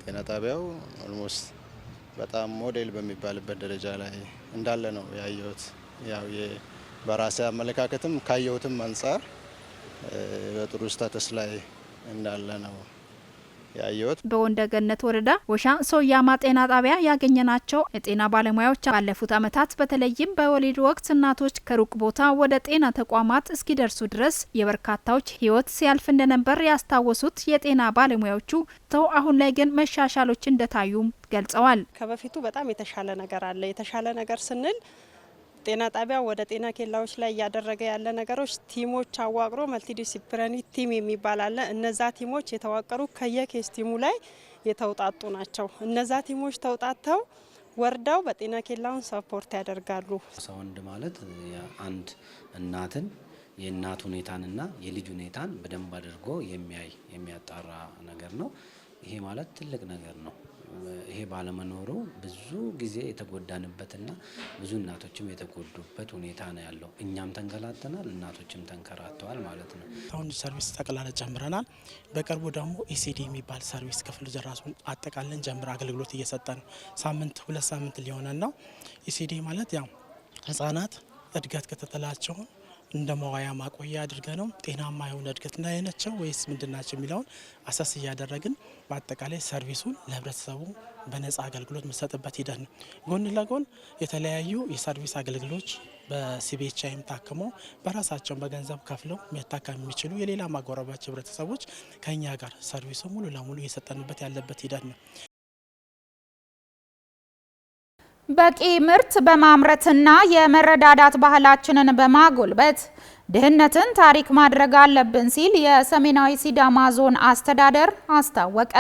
ጤና ጣቢያው ኦልሞስት በጣም ሞዴል በሚባልበት ደረጃ ላይ እንዳለ ነው ያየሁት። ያው በራሴ አመለካከትም ካየሁትም አንጻር በጥሩ ስታተስ ላይ እንዳለ ነው ያየሁት። በወንደ ገነት ወረዳ ወሻ ሶያማ ጤና ጣቢያ ያገኘናቸው የጤና ባለሙያዎች ባለፉት ዓመታት በተለይም በወሊድ ወቅት እናቶች ከሩቅ ቦታ ወደ ጤና ተቋማት እስኪደርሱ ድረስ የበርካታዎች ሕይወት ሲያልፍ እንደነበር ያስታወሱት የጤና ባለሙያዎቹ አሁን ላይ ግን መሻሻሎች እንደታዩ ገልጸዋል። ከበፊቱ በጣም የተሻለ ነገር አለ። የተሻለ ነገር ስንል ጤና ጣቢያ ወደ ጤና ኬላዎች ላይ እያደረገ ያለ ነገሮች ቲሞች አዋቅሮ መልቲዲሲፕሊናሪ ቲም የሚባል አለ። እነዛ ቲሞች የተዋቀሩ ከየኬስ ቲሙ ላይ የተውጣጡ ናቸው። እነዛ ቲሞች ተውጣተው ወርደው በጤና ኬላውን ሰፖርት ያደርጋሉ። ሳውንድ ማለት አንድ እናትን የእናት ሁኔታንና የልጅ ሁኔታን በደንብ አድርጎ የሚያጣራ ነገር ነው። ይሄ ማለት ትልቅ ነገር ነው። ይሄ ባለመኖሩ ብዙ ጊዜ የተጎዳንበትና ብዙ እናቶችም የተጎዱበት ሁኔታ ነው ያለው። እኛም ተንገላተናል፣ እናቶችም ተንከራተዋል ማለት ነው። አሁን ሰርቪስ ጠቅላላ ጀምረናል። በቅርቡ ደግሞ ኢሲዲ የሚባል ሰርቪስ ክፍል ራሱን አጠቃለን ጀምረ አገልግሎት እየሰጠ ነው። 2 ሳምንት ሊሆነን ነው። ኢሲዲ ማለት ያው ህጻናት እድገት ክትትላቸውን እንደ መዋያ ማቆያ አድርገ ነው ጤናማ የሆነ እድገት ላይ ናቸው ወይስ ምንድናቸው የሚለውን አሰስ እያደረግን በአጠቃላይ ሰርቪሱን ለህብረተሰቡ በነጻ አገልግሎት መስጠበት ሂደት ነው። ጎን ለጎን የተለያዩ የሰርቪስ አገልግሎች በሲቢኤችአይም ታክመው በራሳቸው በገንዘብ ከፍለው መታከም የሚችሉ የሌላ ማጎረባች ህብረተሰቦች ከኛ ጋር ሰርቪሱ ሙሉ ለሙሉ እየሰጠንበት ያለበት ሂደት ነው። በቂ ምርት በማምረትና የመረዳዳት ባህላችንን በማጎልበት ድህነትን ታሪክ ማድረግ አለብን ሲል የሰሜናዊ ሲዳማ ዞን አስተዳደር አስታወቀ።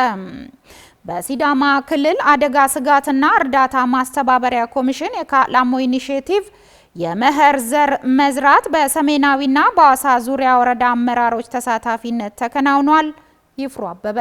በሲዳማ ክልል አደጋ ስጋትና እርዳታ ማስተባበሪያ ኮሚሽን የካላሞ ኢኒሼቲቭ የመኸር ዘር መዝራት በሰሜናዊና በአዋሳ ዙሪያ ወረዳ አመራሮች ተሳታፊነት ተከናውኗል። ይፍሩ አበበ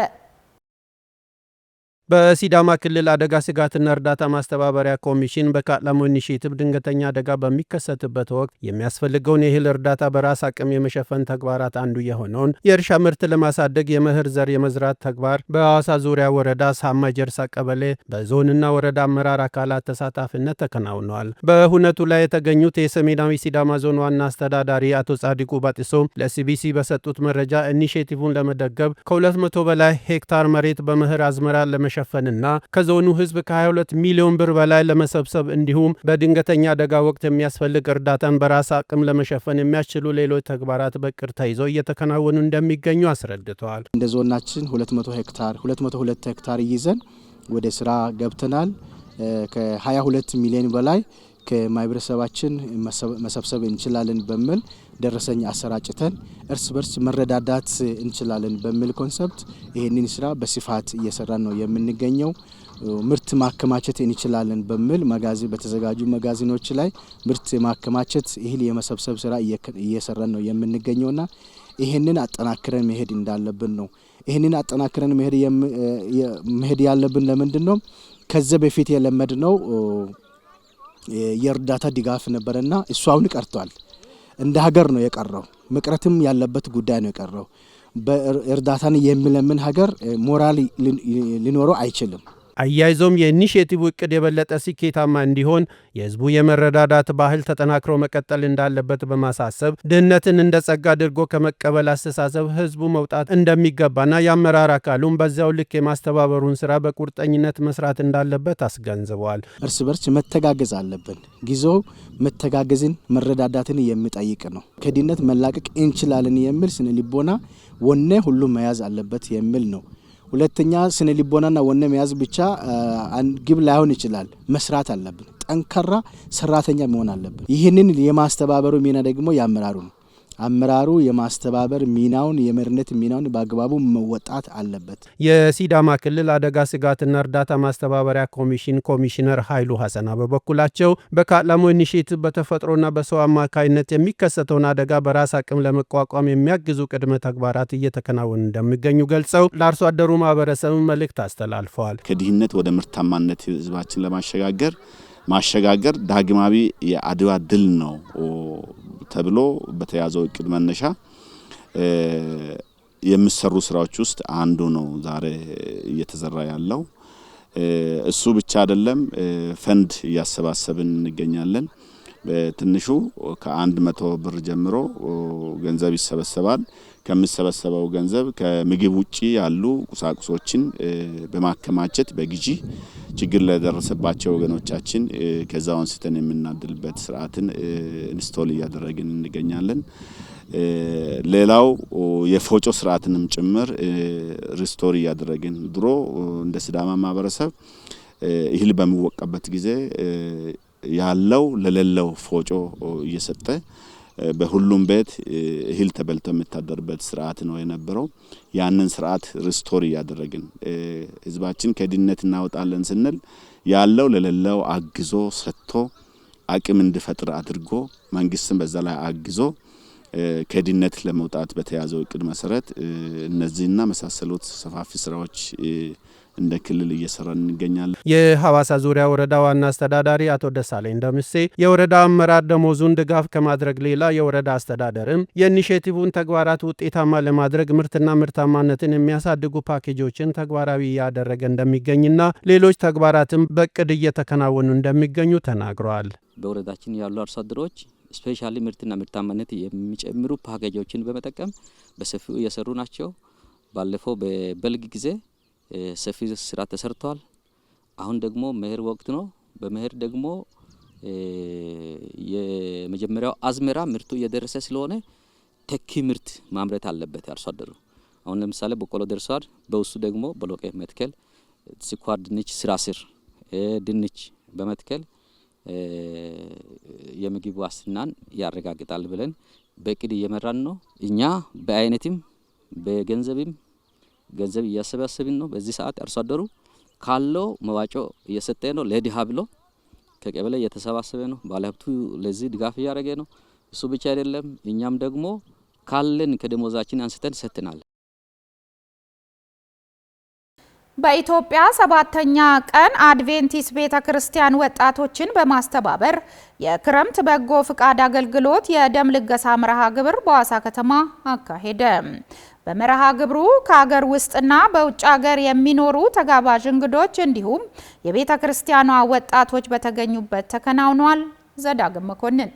በሲዳማ ክልል አደጋ ስጋትና እርዳታ ማስተባበሪያ ኮሚሽን በካላሞ ኢኒሼቲቭ ድንገተኛ አደጋ በሚከሰትበት ወቅት የሚያስፈልገውን የእህል እርዳታ በራስ አቅም የመሸፈን ተግባራት አንዱ የሆነውን የእርሻ ምርት ለማሳደግ የመኸር ዘር የመዝራት ተግባር በአዋሳ ዙሪያ ወረዳ ሳማ ጀርሳ ቀበሌ በዞንና ወረዳ አመራር አካላት ተሳታፊነት ተከናውኗል። በሁነቱ ላይ የተገኙት የሰሜናዊ ሲዳማ ዞን ዋና አስተዳዳሪ አቶ ጻዲቁ ባጢሶ ለሲቢሲ በሰጡት መረጃ ኢኒሼቲቭን ለመደገፍ ከ200 በላይ ሄክታር መሬት በመኸር አዝመራ ለመሸፈንና ከዞኑ ህዝብ ከ22 ሚሊዮን ብር በላይ ለመሰብሰብ እንዲሁም በድንገተኛ አደጋ ወቅት የሚያስፈልግ እርዳታን በራስ አቅም ለመሸፈን የሚያስችሉ ሌሎች ተግባራት በቅር ተይዘው እየተከናወኑ እንደሚገኙ አስረድተዋል። እንደ ዞናችን 202 ሄክታር ይዘን ወደ ስራ ገብተናል። ከ22 ሚሊዮን በላይ ከማህበረሰባችን መሰብሰብ እንችላለን በሚል ደረሰኝ አሰራጭተን እርስ በርስ መረዳዳት እንችላለን በሚል ኮንሰፕት ይህንን ስራ በስፋት እየሰራን ነው የምንገኘው። ምርት ማከማቸት እንችላለን በሚል በተዘጋጁ መጋዘኖች ላይ ምርት ማከማቸት እህል የመሰብሰብ ስራ እየሰራን ነው የምንገኘውና ይህንን አጠናክረን መሄድ እንዳለብን ነው። ይህንን አጠናክረን መሄድ ያለብን ለምንድን ነው? ከዚህ በፊት የለመድነው የእርዳታ ድጋፍ ነበርና እሱ አሁን ቀርቷል። እንደ ሀገር ነው የቀረው። መቅረትም ያለበት ጉዳይ ነው የቀረው። በእርዳታን የሚለምን ሀገር ሞራል ሊኖረው አይችልም። አያይዞም የኢኒሼቲቭ እቅድ የበለጠ ስኬታማ እንዲሆን የህዝቡ የመረዳዳት ባህል ተጠናክሮ መቀጠል እንዳለበት በማሳሰብ ድህነትን እንደ ጸጋ አድርጎ ከመቀበል አስተሳሰብ ህዝቡ መውጣት እንደሚገባና የአመራር አካሉም በዚያው ልክ የማስተባበሩን ስራ በቁርጠኝነት መስራት እንዳለበት አስገንዝበዋል። እርስ በርስ መተጋገዝ አለብን። ጊዜው መተጋገዝን መረዳዳትን የሚጠይቅ ነው። ከድህነት መላቀቅ እንችላለን የሚል ስነ ልቦና ወኔ ሁሉም መያዝ አለበት የሚል ነው። ሁለተኛ ስነ ልቦናና ወኔ መያዝ ብቻ ግብ ላይሆን ይችላል። መስራት አለብን። ጠንካራ ሰራተኛ መሆን አለብን። ይህንን የማስተባበሩ ሚና ደግሞ ያመራሩ ነው። አመራሩ የማስተባበር ሚናውን የመሪነት ሚናውን በአግባቡ መወጣት አለበት። የሲዳማ ክልል አደጋ ስጋትና እርዳታ ማስተባበሪያ ኮሚሽን ኮሚሽነር ኃይሉ ሐሰና በበኩላቸው በካላሞ ኢኒሼቲቭ በተፈጥሮና በሰው አማካይነት የሚከሰተውን አደጋ በራስ አቅም ለመቋቋም የሚያግዙ ቅድመ ተግባራት እየተከናወኑ እንደሚገኙ ገልጸው ለአርሶ አደሩ ማህበረሰብ መልእክት አስተላልፈዋል። ከድህነት ወደ ምርታማነት ህዝባችን ማሸጋገር ዳግማዊ የአድዋ ድል ነው ተብሎ በተያዘው እቅድ መነሻ የሚሰሩ ስራዎች ውስጥ አንዱ ነው ዛሬ እየተዘራ ያለው። እሱ ብቻ አይደለም፣ ፈንድ እያሰባሰብን እንገኛለን። በትንሹ ከ100 ብር ጀምሮ ገንዘብ ይሰበሰባል። ከሚሰበሰበው ገንዘብ ከምግብ ውጪ ያሉ ቁሳቁሶችን በማከማቸት በግዢ ችግር ለደረሰባቸው ወገኖቻችን ከዛው አንስተን የምናድልበት ስርዓትን ኢንስቶል እያደረግን እንገኛለን። ሌላው የፎጮ ስርዓትንም ጭምር ሪስቶር እያደረግን ድሮ እንደ ሲዳማ ማህበረሰብ እህል በሚወቃበት ጊዜ ያለው ለሌለው ፎጮ እየሰጠ በሁሉም ቤት እህል ተበልቶ የሚታደርበት ስርዓት ነው የነበረው። ያንን ስርዓት ሪስቶር እያደረግን ህዝባችን ከድህነት እናወጣለን ስንል ያለው ለሌለው አግዞ ሰጥቶ አቅም እንዲፈጥር አድርጎ መንግስትም በዛ ላይ አግዞ ከድህነት ለመውጣት በተያዘው እቅድ መሰረት እነዚህና መሳሰሉት ሰፋፊ ስራዎች እንደ ክልል እየሰራን እንገኛለን። የሐዋሳ ዙሪያ ወረዳ ዋና አስተዳዳሪ አቶ ደሳለኝ ደምሴ የወረዳ አመራር ደሞዙን ድጋፍ ከማድረግ ሌላ የወረዳ አስተዳደርም የኢኒሼቲቭን ተግባራት ውጤታማ ለማድረግ ምርትና ምርታማነትን የሚያሳድጉ ፓኬጆችን ተግባራዊ እያደረገ እንደሚገኝና ሌሎች ተግባራትም በእቅድ እየተከናወኑ እንደሚገኙ ተናግረዋል። በወረዳችን ያሉ አርሶ አደሮች ስፔሻሊ ምርትና ምርታማነት የሚጨምሩ ፓኬጆችን በመጠቀም በሰፊው እየሰሩ ናቸው። ባለፈው በበልግ ጊዜ ሰፊ ስራ ተሰርቷል። አሁን ደግሞ መኸር ወቅት ነው። በመኸር ደግሞ የመጀመሪያው አዝመራ ምርቱ እየደረሰ ስለሆነ ተኪ ምርት ማምረት አለበት አርሶ አደሩ። አሁን ለምሳሌ በቆሎ ደርሷል። በውሱ ደግሞ በሎቄ መትከል፣ ስኳር ድንች፣ ስራ ስር ድንች በመትከል የምግብ ዋስትናን ያረጋግጣል ብለን በእቅድ እየመራን ነው። እኛ በአይነትም በገንዘብም ገንዘብ እያሰባሰብን ነው። በዚህ ሰዓት አርሶ አደሩ ካለው መዋጮ እየሰጠ ነው። ለድሃ ብሎ ከቀበሌ እየተሰባሰበ ነው። ባለሀብቱ ለዚህ ድጋፍ እያደረገ ነው። እሱ ብቻ አይደለም፣ እኛም ደግሞ ካለን ከደሞዛችን አንስተን ሰጥተናል። በኢትዮጵያ 7ኛ ቀን አድቬንቲስት ቤተክርስቲያን ወጣቶችን በማስተባበር የክረምት በጎ ፍቃድ አገልግሎት የደም ልገሳ መርሃ ግብር በሐዋሳ ከተማ አካሄደ። በመርሃ ግብሩ ከሀገር ውስጥና በውጭ ሀገር የሚኖሩ ተጋባዥ እንግዶች እንዲሁም የቤተክርስቲያኗ ወጣቶች በተገኙበት ተከናውኗል። ዘዳግም መኮንን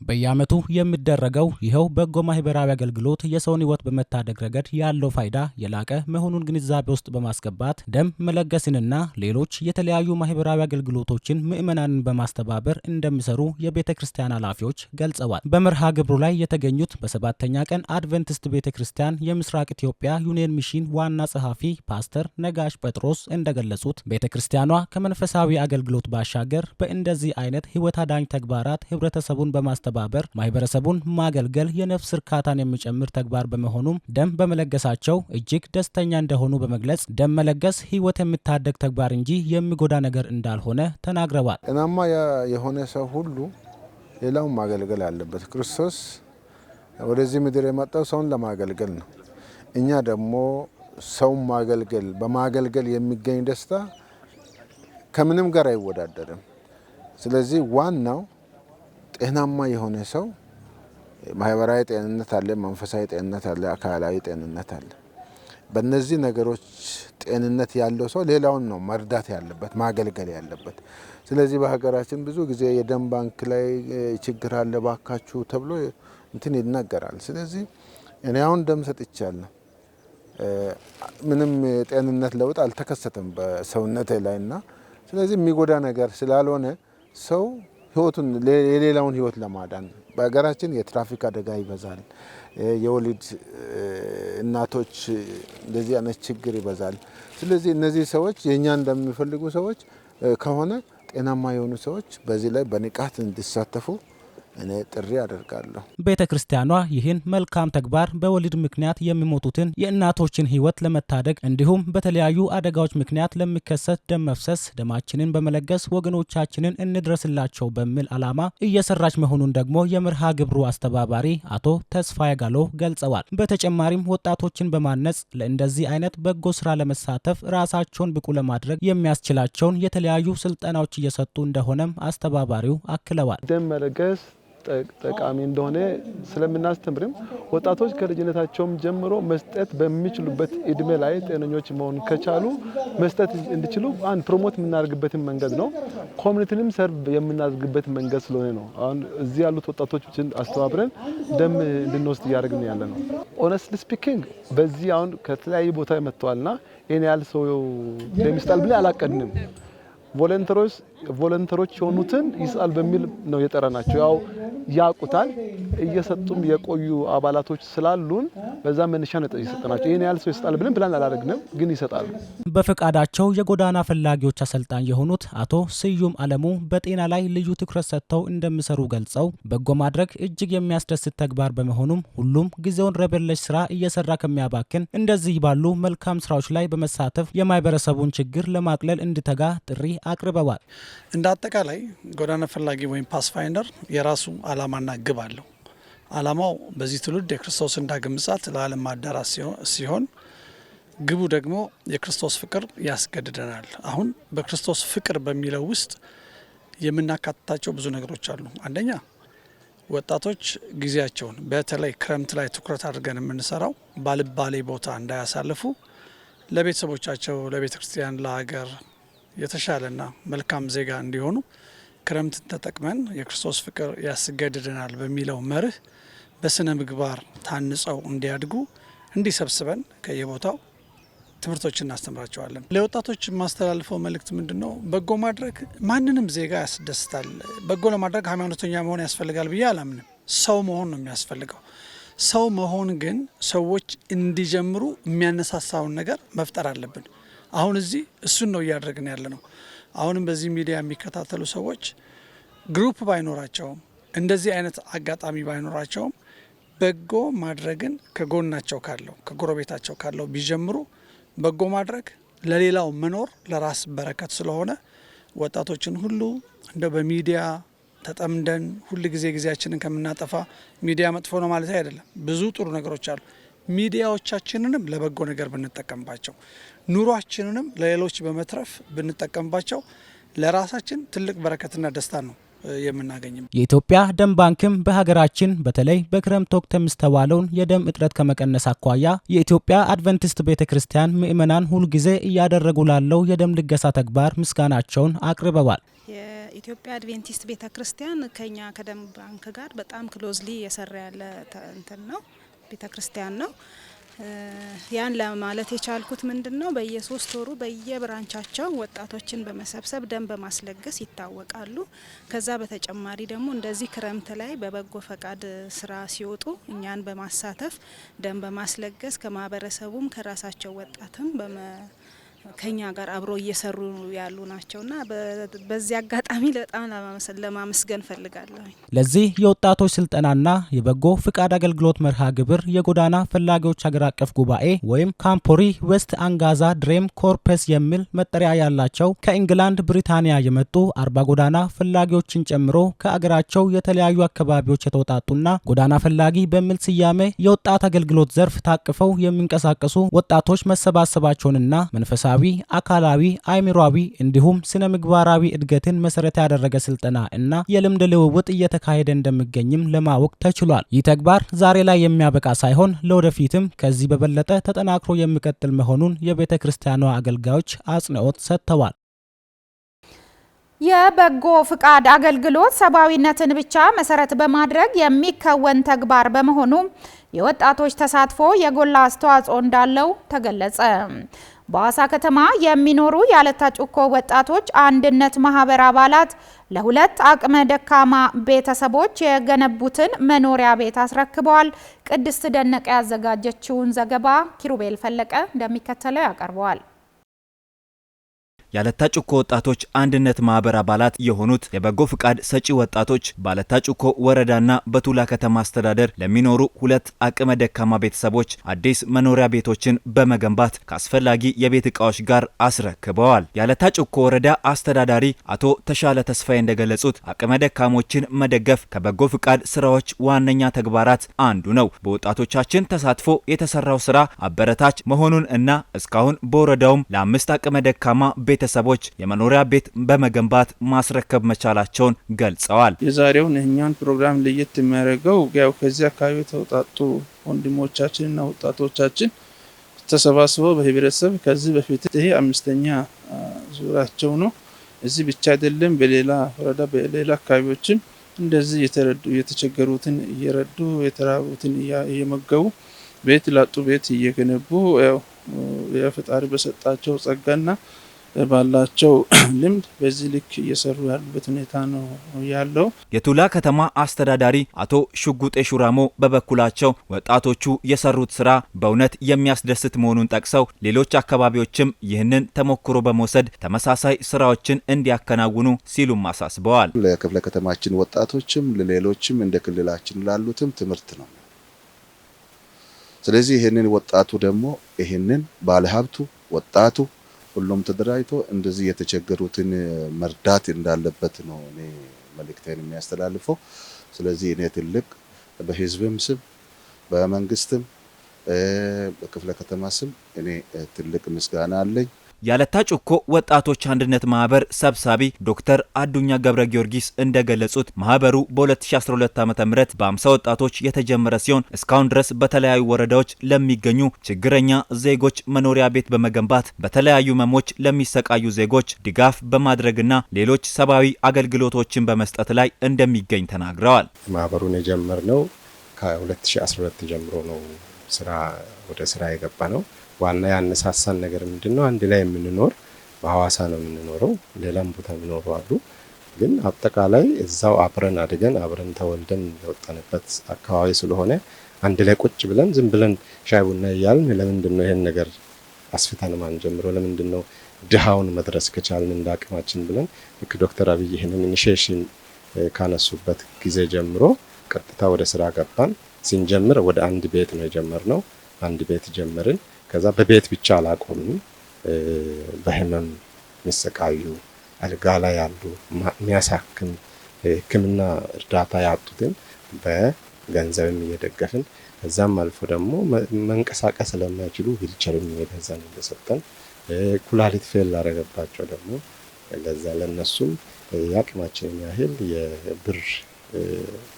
በየዓመቱ የሚደረገው ይኸው በጎ ማህበራዊ አገልግሎት የሰውን ሕይወት በመታደግ ረገድ ያለው ፋይዳ የላቀ መሆኑን ግንዛቤ ውስጥ በማስገባት ደም መለገስንና ሌሎች የተለያዩ ማህበራዊ አገልግሎቶችን ምዕመናንን በማስተባበር እንደሚሰሩ የቤተ ክርስቲያን ኃላፊዎች ገልጸዋል። በመርሃ ግብሩ ላይ የተገኙት በ7ኛ ቀን አድቬንቲስት ቤተ ክርስቲያን የምስራቅ ኢትዮጵያ ዩኒየን ሚሽን ዋና ጸሐፊ ፓስተር ነጋሽ ጴጥሮስ እንደገለጹት ቤተ ክርስቲያኗ ከመንፈሳዊ አገልግሎት ባሻገር በእንደዚህ አይነት ሕይወት አዳኝ ተግባራት ህብረተሰቡን በማስተባበር ማህበረሰቡን ማገልገል የነፍስ እርካታን የሚጨምር ተግባር በመሆኑም ደም በመለገሳቸው እጅግ ደስተኛ እንደሆኑ በመግለጽ ደም መለገስ ህይወት የሚታደግ ተግባር እንጂ የሚጎዳ ነገር እንዳልሆነ ተናግረዋል። ጤናማ የሆነ ሰው ሁሉ ሌላውን ማገልገል አለበት። ክርስቶስ ወደዚህ ምድር የመጣው ሰውን ለማገልገል ነው። እኛ ደግሞ ሰውን በማገልገል የሚገኝ ደስታ ከምንም ጋር አይወዳደርም። ስለዚህ ዋናው ጤናማ የሆነ ሰው ማህበራዊ ጤንነት አለ፣ መንፈሳዊ ጤንነት አለ፣ አካላዊ ጤንነት አለ። በእነዚህ ነገሮች ጤንነት ያለው ሰው ሌላውን ነው መርዳት ያለበት ማገልገል ያለበት። ስለዚህ በሀገራችን ብዙ ጊዜ የደም ባንክ ላይ ችግር አለ ባካችሁ ተብሎ እንትን ይነገራል። ስለዚህ እኔ አሁን ደም ሰጥቻለሁ፣ ምንም የጤንነት ለውጥ አልተከሰተም በሰውነቴ ላይና ስለዚህ የሚጎዳ ነገር ስላልሆነ ሰው ህይወቱን የሌላውን ህይወት ለማዳን በሀገራችን የትራፊክ አደጋ ይበዛል፣ የወሊድ እናቶች እንደዚህ አይነት ችግር ይበዛል። ስለዚህ እነዚህ ሰዎች የኛ እንደሚፈልጉ ሰዎች ከሆነ ጤናማ የሆኑ ሰዎች በዚህ ላይ በንቃት እንዲሳተፉ እኔ ጥሪ አደርጋለሁ። ቤተ ክርስቲያኗ ይህን መልካም ተግባር በወሊድ ምክንያት የሚሞቱትን የእናቶችን ህይወት ለመታደግ እንዲሁም በተለያዩ አደጋዎች ምክንያት ለሚከሰት ደም መፍሰስ ደማችንን በመለገስ ወገኖቻችንን እንድረስላቸው በሚል ዓላማ እየሰራች መሆኑን ደግሞ የመርሃ ግብሩ አስተባባሪ አቶ ተስፋዬ ጋሎ ገልጸዋል። በተጨማሪም ወጣቶችን በማነጽ ለእንደዚህ አይነት በጎ ስራ ለመሳተፍ ራሳቸውን ብቁ ለማድረግ የሚያስችላቸውን የተለያዩ ስልጠናዎች እየሰጡ እንደሆነም አስተባባሪው አክለዋል። ደም መለገስ ጠቃሚ እንደሆነ ስለምናስተምርም ወጣቶች ከልጅነታቸውም ጀምሮ መስጠት በሚችሉበት እድሜ ላይ ጤነኞች መሆን ከቻሉ መስጠት እንዲችሉ አንድ ፕሮሞት የምናደርግበትን መንገድ ነው። ኮሚኒቲንም ሰርቭ የምናደርግበት መንገድ ስለሆነ ነው። አሁን እዚህ ያሉት ወጣቶችን አስተባብረን ደም እንድንወስድ እያደረግን ያለ ነው። ኦነስትሊ ስፒኪንግ በዚህ አሁን ከተለያዩ ቦታ መጥተዋልና ይሄን ያህል ሰው ደም ይስጣል ብለን አላቀድንም። ቮለንተሮች የሆኑትን ይስጣል በሚል ነው የጠራናቸው። ያው ያቁታል እየሰጡም የቆዩ አባላቶች ስላሉን በዛ መነሻ ነው የሰጠናቸው። ይሄን ያህል ሰው ይስጣል ብለን ፕላን አላደረግንም፣ ግን ይሰጣሉ። በፈቃዳቸው የጎዳና ፈላጊዎች አሰልጣኝ የሆኑት አቶ ስዩም አለሙ በጤና ላይ ልዩ ትኩረት ሰጥተው እንደሚሰሩ ገልጸው በጎ ማድረግ እጅግ የሚያስደስት ተግባር በመሆኑም ሁሉም ጊዜውን ረብ የለሽ ስራ እየሰራ ከሚያባክን እንደዚህ ባሉ መልካም ስራዎች ላይ በመሳተፍ የማህበረሰቡን ችግር ለማቅለል እንዲተጋ ጥሪ አቅርበዋል። እንደ አጠቃላይ ጎዳና ፈላጊ ወይም ፓስፋይንደር የራሱ ዓላማና ግብ አለው። ዓላማው በዚህ ትውልድ የክርስቶስን ዳግም ምጽአት ለዓለም ማዳረስ ሲሆን ግቡ ደግሞ የክርስቶስ ፍቅር ያስገድደናል። አሁን በክርስቶስ ፍቅር በሚለው ውስጥ የምናካትታቸው ብዙ ነገሮች አሉ። አንደኛ ወጣቶች ጊዜያቸውን በተለይ ክረምት ላይ ትኩረት አድርገን የምንሰራው ባልባሌ ቦታ እንዳያሳልፉ ለቤተሰቦቻቸው፣ ለቤተ ክርስቲያን፣ ለሀገር የተሻለና መልካም ዜጋ እንዲሆኑ ክረምትን ተጠቅመን የክርስቶስ ፍቅር ያስገድደናል በሚለው መርህ በስነ ምግባር ታንጸው እንዲያድጉ እንዲሰብስበን ከየቦታው ትምህርቶችን እናስተምራቸዋለን። ለወጣቶች የማስተላልፈው መልእክት ምንድነው? በጎ ማድረግ ማንንም ዜጋ ያስደስታል። በጎ ለማድረግ ሃይማኖተኛ መሆን ያስፈልጋል ብዬ አላምንም። ሰው መሆን ነው የሚያስፈልገው። ሰው መሆን ግን ሰዎች እንዲጀምሩ የሚያነሳሳውን ነገር መፍጠር አለብን። አሁን እዚህ እሱን ነው እያደረግን ያለ ነው። አሁንም በዚህ ሚዲያ የሚከታተሉ ሰዎች ግሩፕ ባይኖራቸውም እንደዚህ አይነት አጋጣሚ ባይኖራቸውም በጎ ማድረግን ከጎናቸው ካለው ከጎረቤታቸው ካለው ቢጀምሩ በጎ ማድረግ ለሌላው መኖር ለራስ በረከት ስለሆነ ወጣቶችን ሁሉ እንደ በሚዲያ ተጠምደን ሁል ጊዜ ጊዜያችንን ከምናጠፋ ሚዲያ መጥፎ ነው ማለት አይደለም። ብዙ ጥሩ ነገሮች አሉ። ሚዲያዎቻችንንም ለበጎ ነገር ብንጠቀምባቸው ኑሯችንንም ለሌሎች በመትረፍ ብንጠቀምባቸው ለራሳችን ትልቅ በረከትና ደስታ ነው የምናገኝም። የኢትዮጵያ ደም ባንክም በሀገራችን በተለይ በክረምት ወቅት የሚስተዋለውን የደም እጥረት ከመቀነስ አኳያ የኢትዮጵያ አድቨንቲስት ቤተክርስቲያን ምእመናን ሁልጊዜ እያደረጉ ላለው የደም ልገሳ ተግባር ምስጋናቸውን አቅርበዋል። የኢትዮጵያ አድቬንቲስት ቤተክርስቲያን ከኛ ከደም ባንክ ጋር በጣም ክሎዝሊ እየሰራ ያለ እንትን ነው ቤተክርስቲያን ነው። ያን ለማለት የቻልኩት ምንድነው በየ3 ወሩ በየብራንቻቸው ወጣቶችን በመሰብሰብ ደም በማስለገስ ይታወቃሉ። ከዛ በተጨማሪ ደግሞ እንደዚህ ክረምት ላይ በበጎ ፈቃድ ስራ ሲወጡ እኛን በማሳተፍ ደም በማስለገስ ከማህበረሰቡም ከራሳቸው ወጣትም ከኛ ጋር አብሮ እየሰሩ ያሉ ናቸውና በዚህ አጋጣሚ በጣም ለማመስገን ፈልጋለሁ። ለዚህ የወጣቶች ስልጠናና የበጎ ፍቃድ አገልግሎት መርሃ ግብር የጎዳና ፈላጊዎች ሀገር አቀፍ ጉባኤ ወይም ካምፖሪ ዌስት አንጋዛ ድሬም ኮርፕስ የሚል መጠሪያ ያላቸው ከእንግላንድ ብሪታንያ የመጡ 40 ጎዳና ፈላጊዎችን ጨምሮ ከአገራቸው የተለያዩ አካባቢዎች የተውጣጡና ጎዳና ፈላጊ በሚል ስያሜ የወጣት አገልግሎት ዘርፍ ታቅፈው የሚንቀሳቀሱ ወጣቶች መሰባሰባቸውንና መንፈሳዊ መንፈሳዊ፣ አካላዊ፣ አእምሯዊ እንዲሁም ስነ ምግባራዊ እድገትን መሰረት ያደረገ ስልጠና እና የልምድ ልውውጥ እየተካሄደ እንደሚገኝም ለማወቅ ተችሏል። ይህ ተግባር ዛሬ ላይ የሚያበቃ ሳይሆን ለወደፊትም ከዚህ በበለጠ ተጠናክሮ የሚቀጥል መሆኑን የቤተ ክርስቲያኗ አገልጋዮች አጽንኦት ሰጥተዋል። የበጎ ፍቃድ አገልግሎት ሰብአዊነትን ብቻ መሰረት በማድረግ የሚከወን ተግባር በመሆኑ የወጣቶች ተሳትፎ የጎላ አስተዋጽኦ እንዳለው ተገለጸ። በሐዋሳ ከተማ የሚኖሩ የአለታ ጩኮ ወጣቶች አንድነት ማህበር አባላት ለሁለት አቅመ ደካማ ቤተሰቦች የገነቡትን መኖሪያ ቤት አስረክበዋል። ቅድስት ደነቀ ያዘጋጀችውን ዘገባ ኪሩቤል ፈለቀ እንደሚከተለው ያቀርበዋል። የአለታ ጩኮ ወጣቶች አንድነት ማህበር አባላት የሆኑት የበጎ ፍቃድ ሰጪ ወጣቶች በአለታ ጩኮ ወረዳና በቱላ ከተማ አስተዳደር ለሚኖሩ ሁለት አቅመ ደካማ ቤተሰቦች አዲስ መኖሪያ ቤቶችን በመገንባት ከአስፈላጊ የቤት ዕቃዎች ጋር አስረክበዋል። የአለታ ጩኮ ወረዳ አስተዳዳሪ አቶ ተሻለ ተስፋዬ እንደገለጹት አቅመ ደካሞችን መደገፍ ከበጎ ፍቃድ ስራዎች ዋነኛ ተግባራት አንዱ ነው። በወጣቶቻችን ተሳትፎ የተሰራው ስራ አበረታች መሆኑን እና እስካሁን በወረዳውም ለአምስት አቅመ ደካማ ቤተሰቦች የመኖሪያ ቤት በመገንባት ማስረከብ መቻላቸውን ገልጸዋል። የዛሬውን እኛን ፕሮግራም ለየት የሚያደርገው ያው ከዚህ አካባቢ የተውጣጡ ወንድሞቻችንና ወጣቶቻችን ተሰባስበው በህብረተሰብ ከዚህ በፊት ይሄ አምስተኛ ዙራቸው ነው። እዚህ ብቻ አይደለም፣ በሌላ ወረዳ በሌላ አካባቢዎችም እንደዚህ የተረዱ የተቸገሩትን እየረዱ የተራቡትን እየመገቡ ቤት ላጡ ቤት እየገነቡ ያው የፈጣሪ በሰጣቸው ጸጋና ባላቸው ልምድ በዚህ ልክ እየሰሩ ያሉበት ሁኔታ ነው ያለው። የቱላ ከተማ አስተዳዳሪ አቶ ሽጉጤ ሹራሞ በበኩላቸው ወጣቶቹ የሰሩት ስራ በእውነት የሚያስደስት መሆኑን ጠቅሰው ሌሎች አካባቢዎችም ይህንን ተሞክሮ በመውሰድ ተመሳሳይ ስራዎችን እንዲያከናውኑ ሲሉም አሳስበዋል። ለክፍለ ከተማችን ወጣቶችም ለሌሎችም እንደ ክልላችን ላሉትም ትምህርት ነው። ስለዚህ ይህንን ወጣቱ ደግሞ ይህንን ባለሀብቱ ወጣቱ ሁሉም ተደራጅቶ እንደዚህ የተቸገሩትን መርዳት እንዳለበት ነው እኔ መልእክቴን የሚያስተላልፈው። ስለዚህ እኔ ትልቅ በህዝብም ስም በመንግስትም በክፍለ ከተማ ስም እኔ ትልቅ ምስጋና አለኝ። የአለታ ጩኮ ወጣቶች አንድነት ማህበር ሰብሳቢ ዶክተር አዱኛ ገብረ ጊዮርጊስ እንደገለጹት ማህበሩ በ2012 ዓ.ም በ50 ወጣቶች የተጀመረ ሲሆን እስካሁን ድረስ በተለያዩ ወረዳዎች ለሚገኙ ችግረኛ ዜጎች መኖሪያ ቤት በመገንባት በተለያዩ ህመሞች ለሚሰቃዩ ዜጎች ድጋፍ በማድረግና ሌሎች ሰብአዊ አገልግሎቶችን በመስጠት ላይ እንደሚገኝ ተናግረዋል። ማህበሩን የጀመርነው ከ2012 ጀምሮ ነው ወደ ስራ የገባ ነው። ዋና ያነሳሳን ነገር ምንድነው? አንድ ላይ የምንኖር በሐዋሳ ነው የምንኖረው፣ ሌላም ቦታ የሚኖሩ አሉ። ግን አጠቃላይ እዛው አብረን አድገን አብረን ተወልደን የወጣንበት አካባቢ ስለሆነ አንድ ላይ ቁጭ ብለን ዝም ብለን ሻይ ቡና እያልን ለምንድነው ይሄን ነገር አስፍተን ማን ጀምሮ ለምንድነው ድሃውን መድረስ ከቻልን እንዳቅማችን ብለን ልክ ዶክተር አብይ ይሄንን ኢኒሺዬሽን ካነሱበት ጊዜ ጀምሮ ቀጥታ ወደ ስራ ገባን። ስንጀምር ወደ አንድ ቤት ነው የጀመርነው። አንድ ቤት ጀመርን። ከዛ በቤት ብቻ አላቆምንም። በህመም የሚሰቃዩ አልጋ ላይ ያሉ የሚያሳክም ሕክምና እርዳታ ያጡትን በገንዘብም እየደገፍን ከዛም አልፎ ደግሞ መንቀሳቀስ ስለማይችሉ ዊልቸርም እየገዛን እየሰጠን ኩላሊት ፌል ላደረገባቸው ደግሞ ለዛ ለነሱም ያቅማችንን ያህል የብር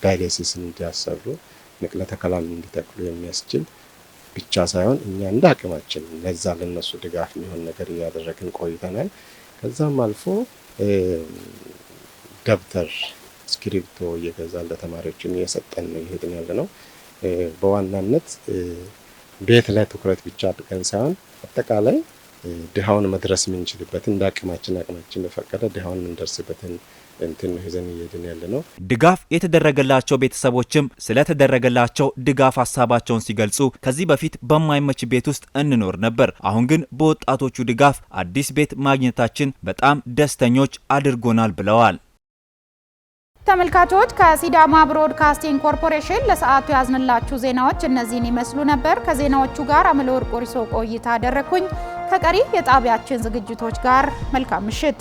ዳያሊሲስ እንዲያሰሩ ንቅለ ተከላም እንዲተክሉ የሚያስችል ብቻ ሳይሆን እኛ እንደ አቅማችን ለዛ ለነሱ ድጋፍ የሚሆን ነገር እያደረግን ቆይተናል። ከዛም አልፎ ደብተር፣ እስክሪብቶ እየገዛን ለተማሪዎችም እየሰጠን ነው ይሄድን ያለነው። በዋናነት ቤት ላይ ትኩረት ብቻ አድርገን ሳይሆን አጠቃላይ ድሃውን መድረስ የምንችልበትን እንደ አቅማችን በፈቀደ ድሃውን የምንደርስበትን እንትን ይዘን እየሄድን ያለነው። ድጋፍ የተደረገላቸው ቤተሰቦችም ስለተደረገላቸው ድጋፍ ሀሳባቸውን ሲገልጹ ከዚህ በፊት በማይመች ቤት ውስጥ እንኖር ነበር፣ አሁን ግን በወጣቶቹ ድጋፍ አዲስ ቤት ማግኘታችን በጣም ደስተኞች አድርጎናል ብለዋል። ተመልካቾች ከሲዳማ ብሮድካስቲንግ ኮርፖሬሽን ለሰዓቱ ያዝንላችሁ ዜናዎች እነዚህን ይመስሉ ነበር። ከዜናዎቹ ጋር አመለወርቅ ኦሪሶ ቆይታ አደረኩኝ። ከቀሪ የጣቢያችን ዝግጅቶች ጋር መልካም ምሽት።